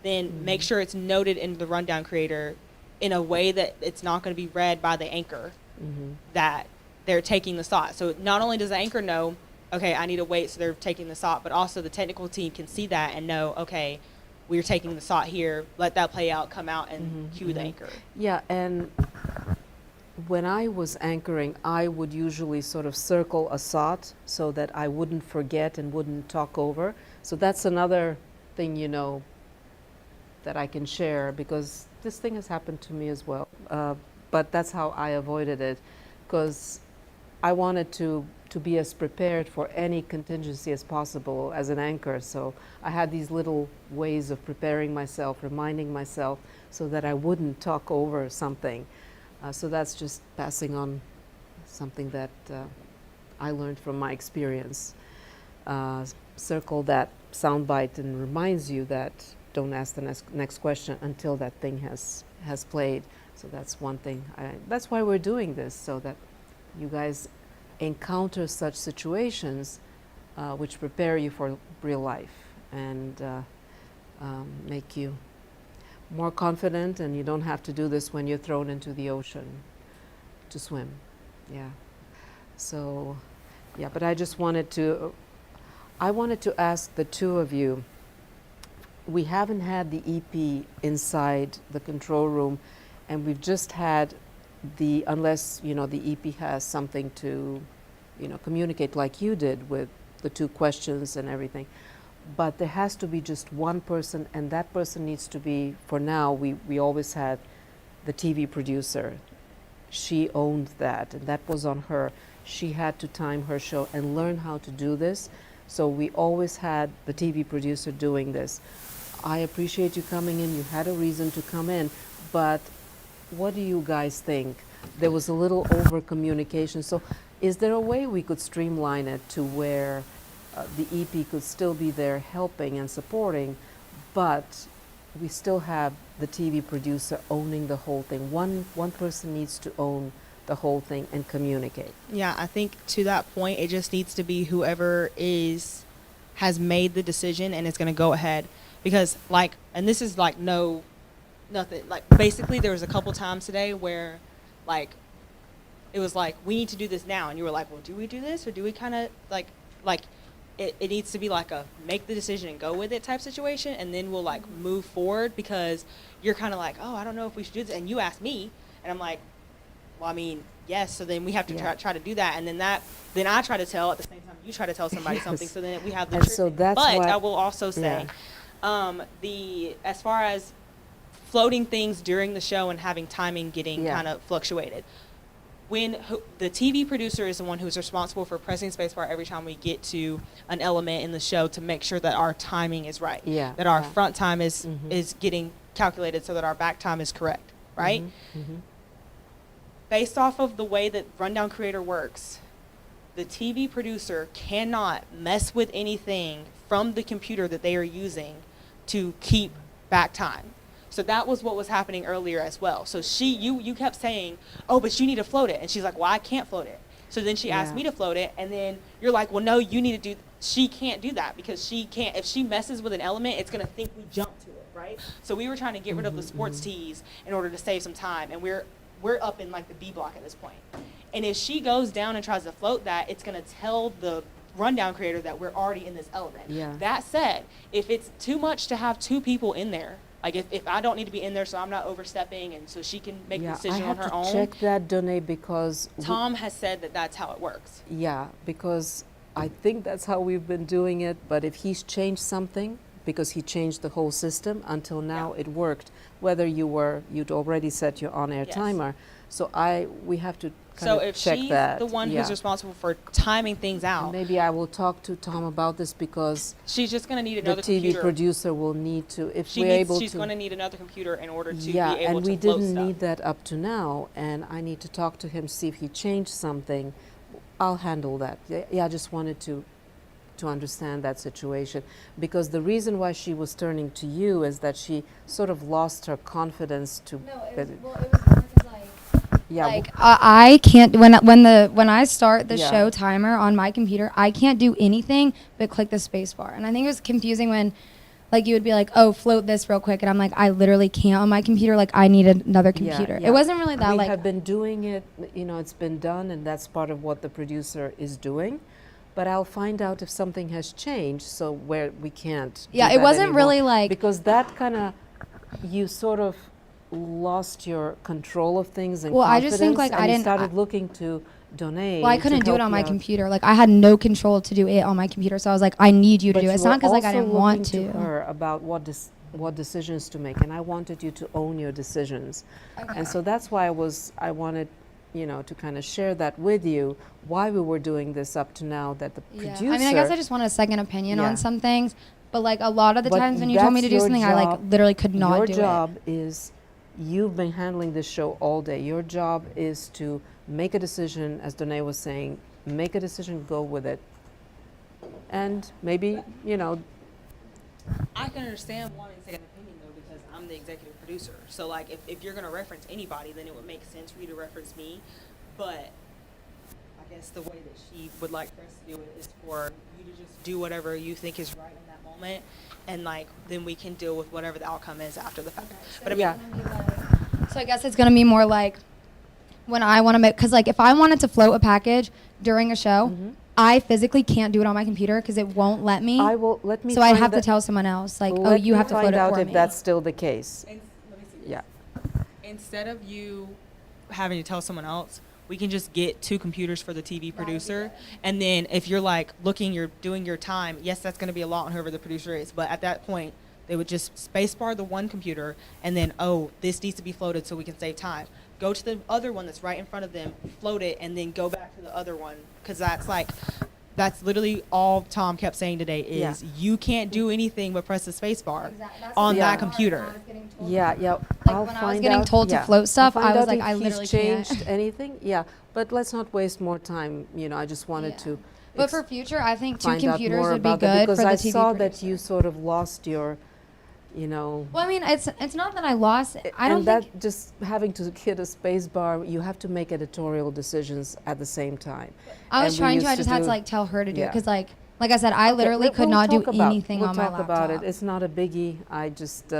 then make sure it's noted in the Rundown Creator in a way that it's not going to be read by the anchor that they're taking the SOT. So not only does the anchor know, okay, I need to wait, so they're taking the SOT, but also the technical team can see that and know, okay, we're taking the SOT here, let that play out, come out, and cue the anchor. Yeah, and when I was anchoring, I would usually sort of circle a SOT so that I wouldn't forget and wouldn't talk over. So that's another thing, that I can share, because this thing has happened to me as well. But that's how I avoided it, because I wanted to be as prepared for any contingency as possible as an anchor. So I had these little ways of preparing myself, reminding myself, so that I wouldn't talk over something. So that's just passing on something that I learned from my experience. Circle that soundbite and reminds you that don't ask the next question until that thing has played. So that's one thing. That's why we're doing this, so that you guys encounter such situations which prepare you for real life and make you more confident, and you don't have to do this when you're thrown into the ocean to swim. Yeah. So, yeah, but I just wanted to ask the two of you, we haven't had the EP inside the control room, and we've just had unless, the EP has something to, communicate like you did with the two questions and everything. But there has to be just one person, and that person needs to be, for now, we always had the TV producer. She owned that, and that was on her. she had to time her show and learn how to do this. So we always had the TV producer doing this. I appreciate you coming in. You had a reason to come in, but what do you guys think? There was a little over communication. So is there a way we could streamline it to where the EP could still be there helping and supporting, but we still have the TV producer owning the whole thing? One person needs to own the whole thing and communicate. Yeah, I think to that point, it just needs to be whoever has made the decision and is going to go ahead. Because, like, and this is like nothing. Like, basically, there was a couple times today where, like, it was like, we need to do this now. And you were like, well, do we do this? Or do we kind of, like it needs to be like a make the decision and go with it type situation. And then we'll, like, move forward, because you're kind of like, oh, I don't know if we should do this. And you asked me, and I'm like, well, I mean, yes. So then we have to try to do that. And then I try to tell at the same time you try to tell somebody something. So then we have the And truth. so that's but why, I will also say, as far as floating things during the show and having timing getting kind of fluctuated, when the TV producer is the one who's responsible for pressing spacebar every time we get to an element in the show to make sure that our timing is right, that our front time is getting calculated so that our back time is correct, right? Based off of the way that Rundown Creator works, the TV producer cannot mess with anything from the computer that they are using to keep back time. So that was what was happening earlier as well. So you kept saying, oh, but you need to float it. And she's like, well, I can't float it. So then she asked me to float it. And then you're like, well, no, you need to she can't do that, because she can't, if she messes with an element, it's going to think we jump to it, right? So we were trying to get rid of the sports tees in order to save some time. And we're up in like the B block at this point. And if she goes down and tries to float that, it's going to tell the Rundown Creator that we're already in this element. That said, if it's too much to have two people in there, like if I don't need to be in there, so I'm not overstepping, and so she can make the decision on her own. I have to check that, Danae, because Tom has said that that's how it works. Yeah, because I think that's how we've been doing it. But if he's changed something, because he changed the whole system, until now it worked. Whether you'd already set your on-air timer, so we have to kind of check that. So if she's the one who's responsible for timing things out, and maybe I will talk to Tom about this, because she's just going to need another computer. The TV producer will need to, if we're able to. She's going to need another computer in order to be yeah, able to and we float didn't stuff. need that up to now, and I need to talk to him, see if he changed something. I'll handle that. Yeah, I just wanted to understand that situation, because the reason why she was turning to you is that she sort of lost her confidence to. No, it was more because I can't when I start the show timer on my computer, I can't do anything but click the space bar. And I think it was confusing when like you would be like, oh, float this real quick, and I'm like, I literally can't on my computer, like I need another computer. It wasn't really that we have been doing it, it's been done, and that's part of what the producer is doing. But I'll find out if something has changed, so where we can't. Yeah, it wasn't really like, because that kind of, you sort of lost your control of things and well, confidence. I just think like and you started looking to Danae. Well, I couldn't do it on my computer. Like I had no control to do it on my computer, so I was like, I need you to do it. It's not because like I didn't want to. Her about what decisions to make, and I wanted you to own your decisions, and so that's why I wanted. To kind of share that with you, why we were doing this up to now, that the producer. I mean, I guess I just want a second opinion on some things, but like a lot of the times when you told me to do something, I like literally could not do it. Your job is, you've been handling this show all day. Your job is to make a decision, as Danae was saying, make a decision, go with it. And maybe, I can understand wanting a second opinion, though, because I'm the executive producer. So, like, if you're going to reference anybody, then it would make sense for you to reference me. But I guess the way that she would like for us to do it is for you to just do whatever you think is right in that moment. And, like, then we can deal with whatever the outcome is after the fact. So but, I mean, so I guess it's going to be more like when I want to make, because, like, if I wanted to float a package during a show, I physically can't do it on my computer because it won't let me. So I have to tell someone else, like, oh, you have to float it for me. Find out if that's still the case. Instead of you having to tell someone else, we can just get 2 computers for the TV producer. And then if you're like you're doing your time, yes, that's going to be a lot on whoever the producer is. But at that point, they would just spacebar the one computer and then, oh, this needs to be floated so we can save time. go to the other one that's right in front of them, float it, and then go back to the other one. Because that's literally all Tom kept saying today is you can't do anything but press the space bar on that computer. Yeah. Like when I was getting told to float stuff, I was like, I literally changed can't. anything. Yeah, but let's not waste more time. I just wanted to. But for future, I think 2 find out computers more would be about that, good for because the I TV saw producer. that you sort of lost your, Well, I mean, it's not that I lost it. I don't and think. that just having to hit a space bar, you have to make editorial decisions at the same time. I was And we trying to. used I just had to do- like tell her to do it Yeah. because like I said, I Okay, literally could we'll not do talk about- anything we'll on my talk laptop. about it. It's not a biggie. I just.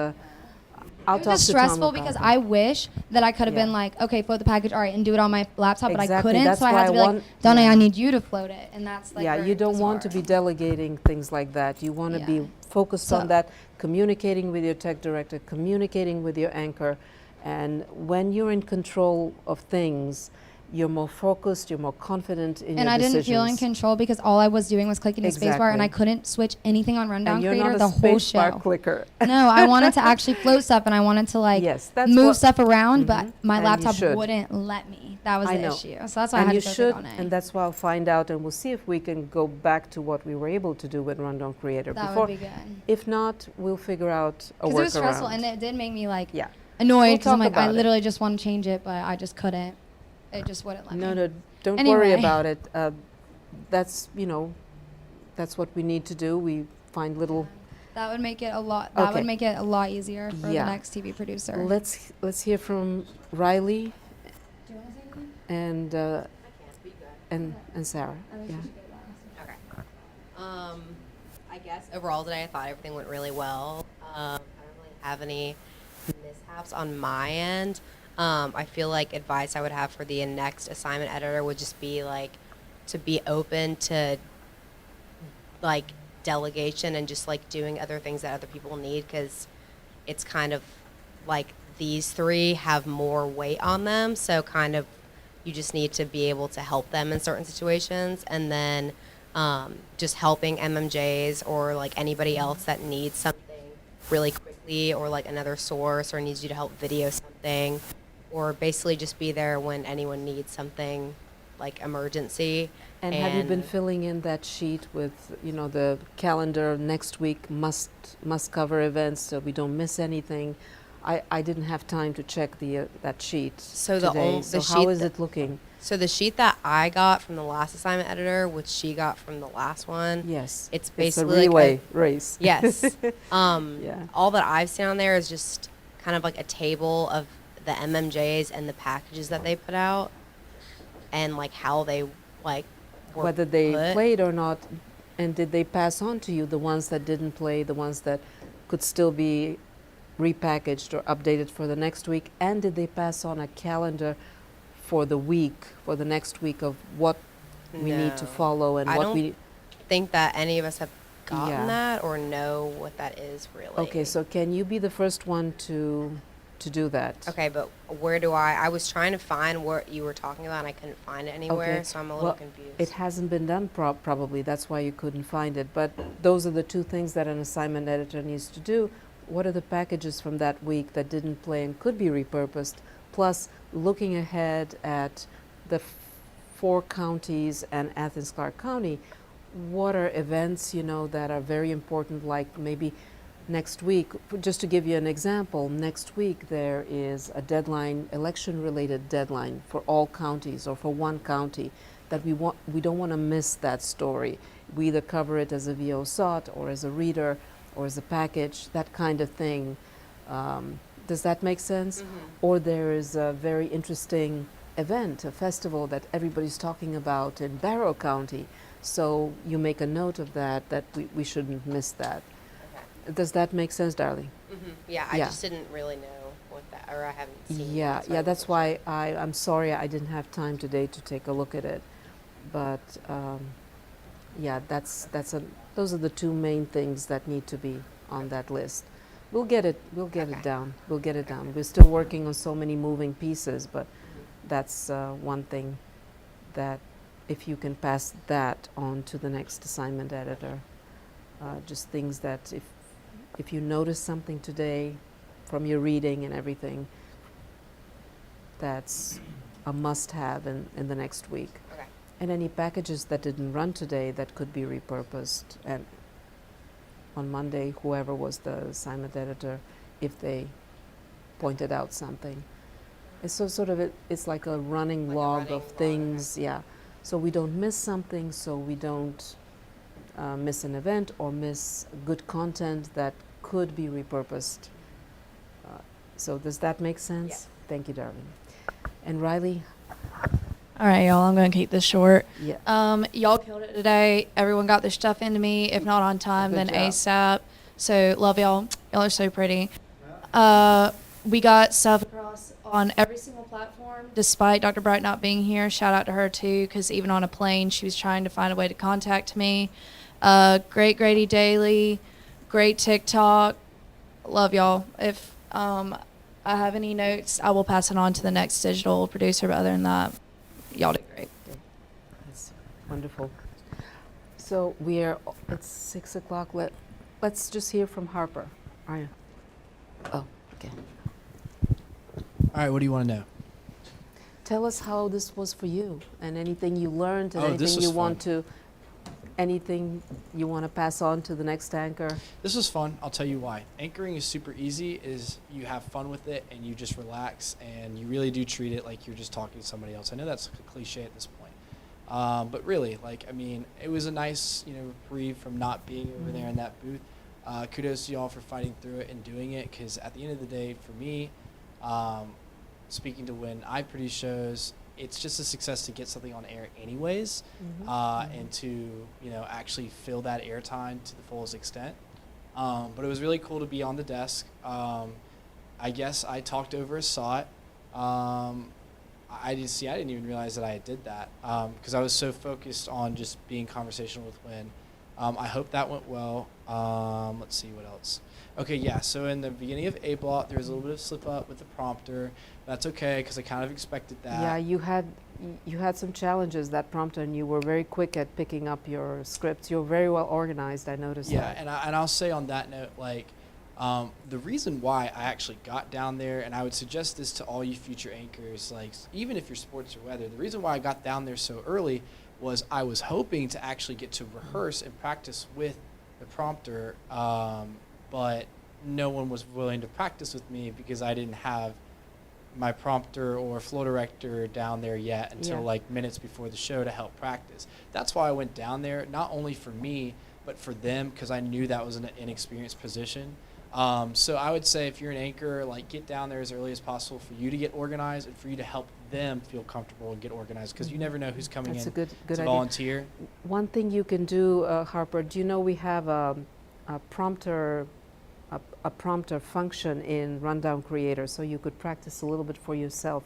I'll It was talk just to Tom stressful about because it. I wish that I could have Yeah. been like, okay, float the package, all right, and do it on my laptop, but I Exactly, couldn't, that's so I why had to be I like, want- Donna, yeah. I need you to float it, and that's like, Yeah, very you don't want to bizarre. be delegating things like that. You want to be focused So- on that, communicating with your tech director, communicating with your anchor, and when you're in control of things, you're more focused, you're more confident in And your I didn't decisions. feel in control because all I was doing was clicking the spacebar, and I Exactly. couldn't switch anything on Rundown And you're Creator not a the whole spacebar show. clicker. No, I wanted to actually float stuff, and I wanted to like Yes, that's move what- stuff around, but Mhm. my And you laptop should. wouldn't let me. That was I the know. issue. So that's why and I had you to go should, click on it. and that's why I'll find out, and we'll see if we can go back to what we were able to do with Rundown Creator That before. would be good. If not, we'll figure out a Because workaround. it was stressful, and it did make me like Yeah. annoyed We'll because I'm talk like, I about it. literally just want to change it, but I just couldn't. It just wouldn't let me. No, don't worry Anyway. about it. That's that's what we need to do. We find little. That would make it a lot. That Okay. would make it a lot easier for Yeah. the next TV producer. Let's hear from Riley. Do you want to say anything? And Sarah. Yeah. Okay. I guess overall today I thought everything went really well. I don't really have any mishaps on my end. I feel like advice I would have for the next assignment editor would just be like to be open to like delegation and just like doing other things that other people need, because it's kind of like these three have more weight on them, so kind of you just need to be able to help them in certain situations, and then just helping MMJs or like anybody else that needs something really quickly, or like another source, or needs you to help video something, or basically just be there when anyone needs something like emergency. And have you been filling in that sheet with, the calendar next week must cover events so we don't miss anything? I didn't have time to check that sheet So today. the So sheet how is that- it looking? So the sheet that I got from the last assignment editor, which she got from the last one, Yes, it's it's a basically relay like race. Yes. Yeah. All that I've seen on there is just kind of like a table of the MMJs and the packages that they put out, and like how they like were Whether they put. played or not, and did they pass on to you the ones that didn't play, the ones that could still be repackaged or updated for the next week, and did they pass on a calendar for the week, for the next week, of what we need to No. follow and I what don't we... think that any of us have gotten Yeah. that or know what that is really. Okay, so can you be the first one to do that? Okay, but where do I was trying to find what you were talking about and I couldn't find it anywhere, Okay. so I'm a little Well, confused. It hasn't been done probably, that's why you couldn't find it. But those are the two things that an assignment editor needs to do. What are the packages from that week that didn't play and could be repurposed? Plus, looking ahead at the 4 counties and Athens-Clarke County, what are events, that are very important, like maybe next week, just to give you an example, next week there is a deadline, election-related deadline for all counties or for one county that we don't want to miss that story. We either cover it as a VO SOT or as a reader or as a package, that kind of thing. Does that make sense? Or there is a very interesting event, a festival that everybody's talking about in Barrow County. So you make a note of that we shouldn't miss that. Does that make sense, darling? Yeah, I just didn't really know what that, or I haven't seen Yeah, it, so I yeah, that's wasn't why I'm sorry I didn't have time today to take a look at it. But yeah, those are the 2 main things that need to be on that list. We'll get it down. We'll get it down. We're still working on so many moving pieces, but that's one thing that if you can pass that on to the next assignment editor, just things that if you notice something today from your reading and everything, that's a must-have in the next week. Okay. And any packages that didn't run today that could be repurposed. And on Monday, whoever was the assignment editor, if they pointed out something. It's so sort of, it's like a running log of things, yeah. So we don't miss something, so we don't miss an event or miss good content that could be repurposed. So does that make sense? Yes. Thank you, darling. And Riley? All right, y'all, I'm going to keep this short. Yeah. Y'all killed it today. Everyone got their stuff into me. If not on time, Good then job. ASAP. So love y'all. Y'all are so pretty. We got stuff across on every single platform, despite Dr. Bright not being here. Shout out to her, too, because even on a plane, she was trying to find a way to contact me. Great Grady Daily, great TikTok. Love y'all. If I have any notes, I will pass it on to the next digital producer, but other than that, y'all did great. That's wonderful. So it's 6 o'clock. Let's just hear from Harper. Arya. Oh, okay. All right, what do you want to know? Tell us how this was for you and anything you learned and Oh, this was anything you want to pass on to the next anchor. This was fun. I'll tell you why. Anchoring is super easy. Is you have fun with it and you just relax and you really do treat it like you're just talking to somebody else. I know that's a cliche at this point, but really, it was a nice, reprieve from not being over there in that booth. Kudos to y'all for fighting through it and doing it, because at the end of the day, for me, speaking to when I produce shows, it's just a success to get something on air anyways, and to actually fill that airtime to the fullest extent. But it was really cool to be on the desk. I guess I talked over a SOT. I didn't even realize that I did that because I was so focused on just being conversational with Wynn. I hope that went well. Let's see what else. Okay, yeah, so in the beginning of A block, there was a little bit of slip up with the prompter. That's okay, because I kind of expected that. Yeah, you had some challenges, that prompter, and you were very quick at picking up your scripts. You were very well organized, I noticed that. Yeah, and I'll say on that note, the reason why I actually got down there, and I would suggest this to all you future anchors, even if you're sports or weather, the reason why I got down there so early was I was hoping to actually get to rehearse and practice with the prompter, but no one was willing to practice with me because I didn't have my prompter or flow director down there yet until minutes before the show to help practice. That's why I went down there, not only for me, but for them, because I knew that was an inexperienced position. So I would say if you're an anchor, get down there as early as possible for you to get organized and for you to help them feel comfortable and get organized, because you never know who's coming in good to idea. volunteer. One thing you can do, Harper, do you know we have a prompter function in Rundown Creator, so you could practice a little bit for yourself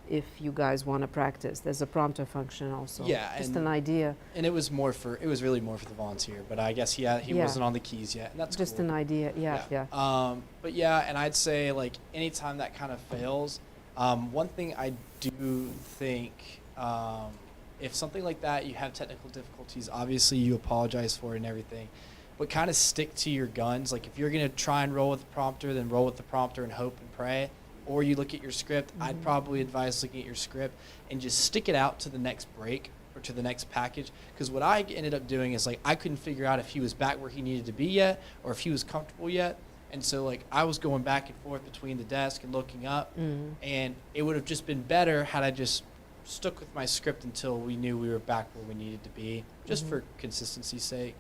if you guys want to practice. There's a prompter function also. Yeah, just an idea. And it was really more for the volunteer, but I guess he wasn't on the keys yet, and that's just cool. an idea. Yeah. But yeah, and I'd say anytime that kind of fails, one thing I do think, if something like that, you have technical difficulties, obviously you apologize for it and everything, but kind of stick to your guns. If you're going to try and roll with the prompter, then roll with the prompter and hope and pray. Or you look at your script, I'd probably advise looking at your script and just stick it out to the next break or to the next package. Because what I ended up doing is I couldn't figure out if he was back where he needed to be yet or if he was comfortable yet. And so I was going back and forth between the desk and looking up. And it would have just been better had I just stuck with my script until we knew we were back where we needed to be, just for consistency's sake.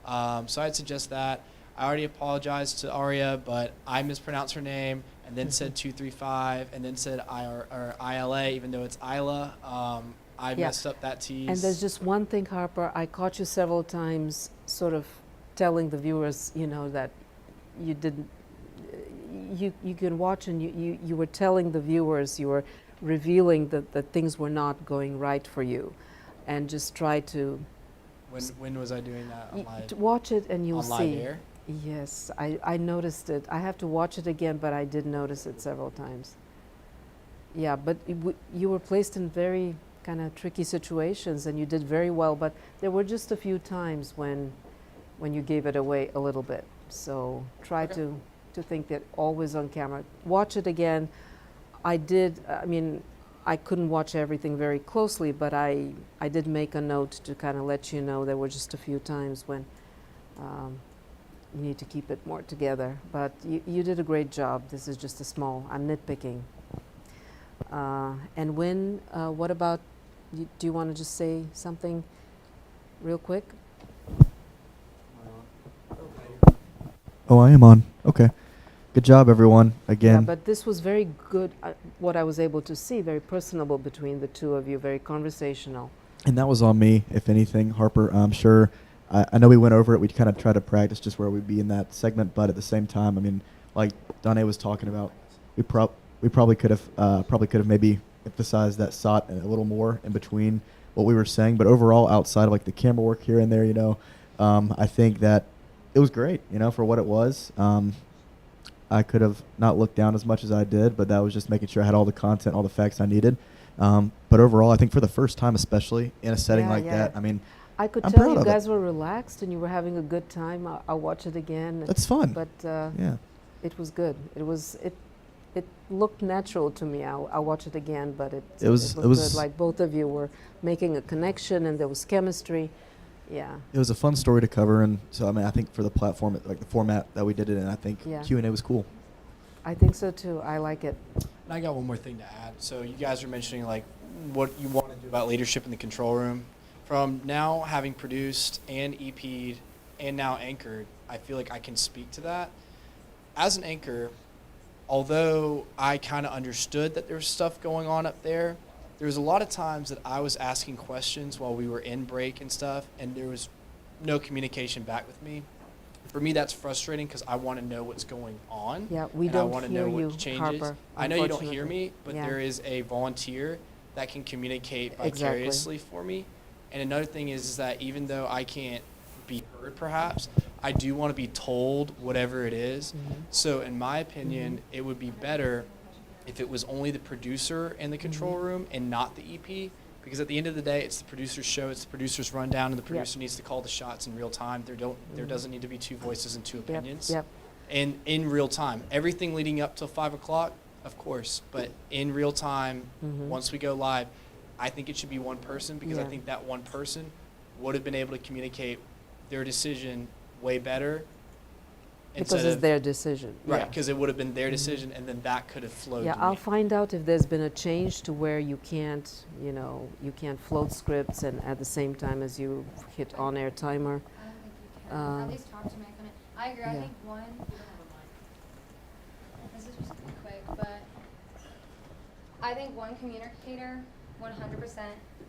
So I'd suggest that. I already apologized to Aria, but I mispronounced her name and then said 235 and then said ILA, even though it's Isla. I messed up that tease. And there's just one thing, Harper. I caught you several times sort of telling the viewers, that you didn't, you can watch and you were telling the viewers, you were revealing that things were not going right for you. And just try to... When was I doing that on live? Watch it and you'll see. On live air? Yes, I noticed it. I have to watch it again, but I did notice it several times. Yeah, but you were placed in very kind of tricky situations and you did very well, but there were just a few times when you gave it away a little bit. So try to think that always on camera. Watch it again. I did, I mean, I couldn't watch everything very closely, but I did make a note to kind of let you know there were just a few times when you need to keep it more together. But you did a great job. This is just a small, I'm nitpicking. And when, what about, do you want to just say something real quick? Oh, I am on. Okay. Good job, everyone. Again. Yeah, but this was very good, what I was able to see, very personable between the two of you, very conversational. And that was on me, if anything. Harper, I'm sure, I know we went over it. We kind of tried to practice just where we'd be in that segment, but at the same time, I mean, like Donna was talking about, we probably could have maybe emphasized that shot a little more in between what we were saying. But overall, outside of like the camera work here and there, you know, I think that it was great, you know, for what it was. I could have not looked down as much as I did, but that was just making sure I had all the content, all the facts I needed. But overall, I think for the first time, especially in a setting like that, I mean, I could I'm tell proud you of guys it. were relaxed and you were having a good time. I'll watch it again. That's fun. But yeah, it was good. It looked natural to me. I'll watch it again, but it was looked good. Like both of you were making a connection and there was chemistry. Yeah. It was a fun story to cover, and so I mean, I think for the platform, like the format that we did it in, I think Q&A was cool. I think so too. I like it. And I got one more thing to add. So you guys are mentioning like what you want to do about leadership in the control room. From now having produced and EP'd and now anchored, I feel like I can speak to that. As an anchor, although I kind of understood that there's stuff going on up there, there was a lot of times that I was asking questions while we were in break and stuff, and there was no communication back with me. For me, that's frustrating because I want to know what's going on. Yeah, we and don't I want to hear know you, what changes. Harper, I know you don't hear unfortunately. me, but Yeah. there is a volunteer that can communicate Exactly. vicariously for me. And another thing is that even though I can't be heard perhaps, I do want to be told whatever it is. So in my opinion, it would be better if it was only the producer in the control room and not the EP, because at the end of the day, it's the producer's show, it's the producer's rundown, and the producer needs to call the shots in real time. There doesn't need to be two voices and two opinions. Yep. And in real time, everything leading up till 5 o'clock, of course, but in real time, once we go live, I think it should be one person, because I think that one person would have been able to communicate their decision way better. Because it's their decision. Right, because it would have been their decision, and then that could have flowed Yeah, to I'll me. find out if there's been a change to where you can't, you know, you can't float scripts and at the same time as you hit on-air timer. At least talk to me. I agree. I yeah. think one. This is just gonna be quick, but I think one communicator, 100%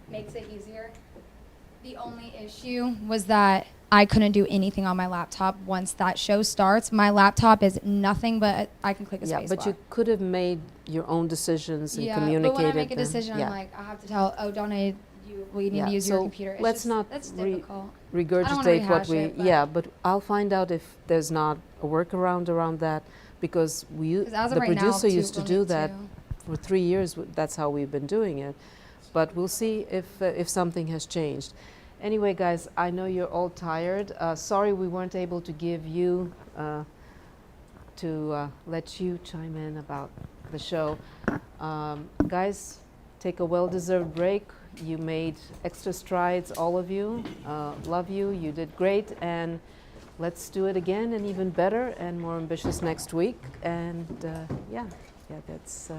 makes it easier. The only issue was that I couldn't do anything on my laptop once that show starts. My laptop is nothing but I can click a space but bar. you could have made your own decisions and Yeah, communicated but when I make a them. decision, Yeah. I'm like, I have to tell, oh, Donna, we need to use your so computer. It's let's just, not that's difficult. I don't wanna regurgitate what rehash we. it, but- Yeah, but I'll find out if there's not a workaround around that, because 'Cause as of the right now, producer two used to will do need that to. for 3 years. That's how we've been doing it, but we'll see if something has changed. Anyway, guys, I know you're all tired. Sorry we weren't able to give you to let you chime in about the show. Guys, take a well-deserved break. You made extra strides, all of you. Love you. You did great, and let's do it again, and even better and more ambitious next week. And yeah, that's.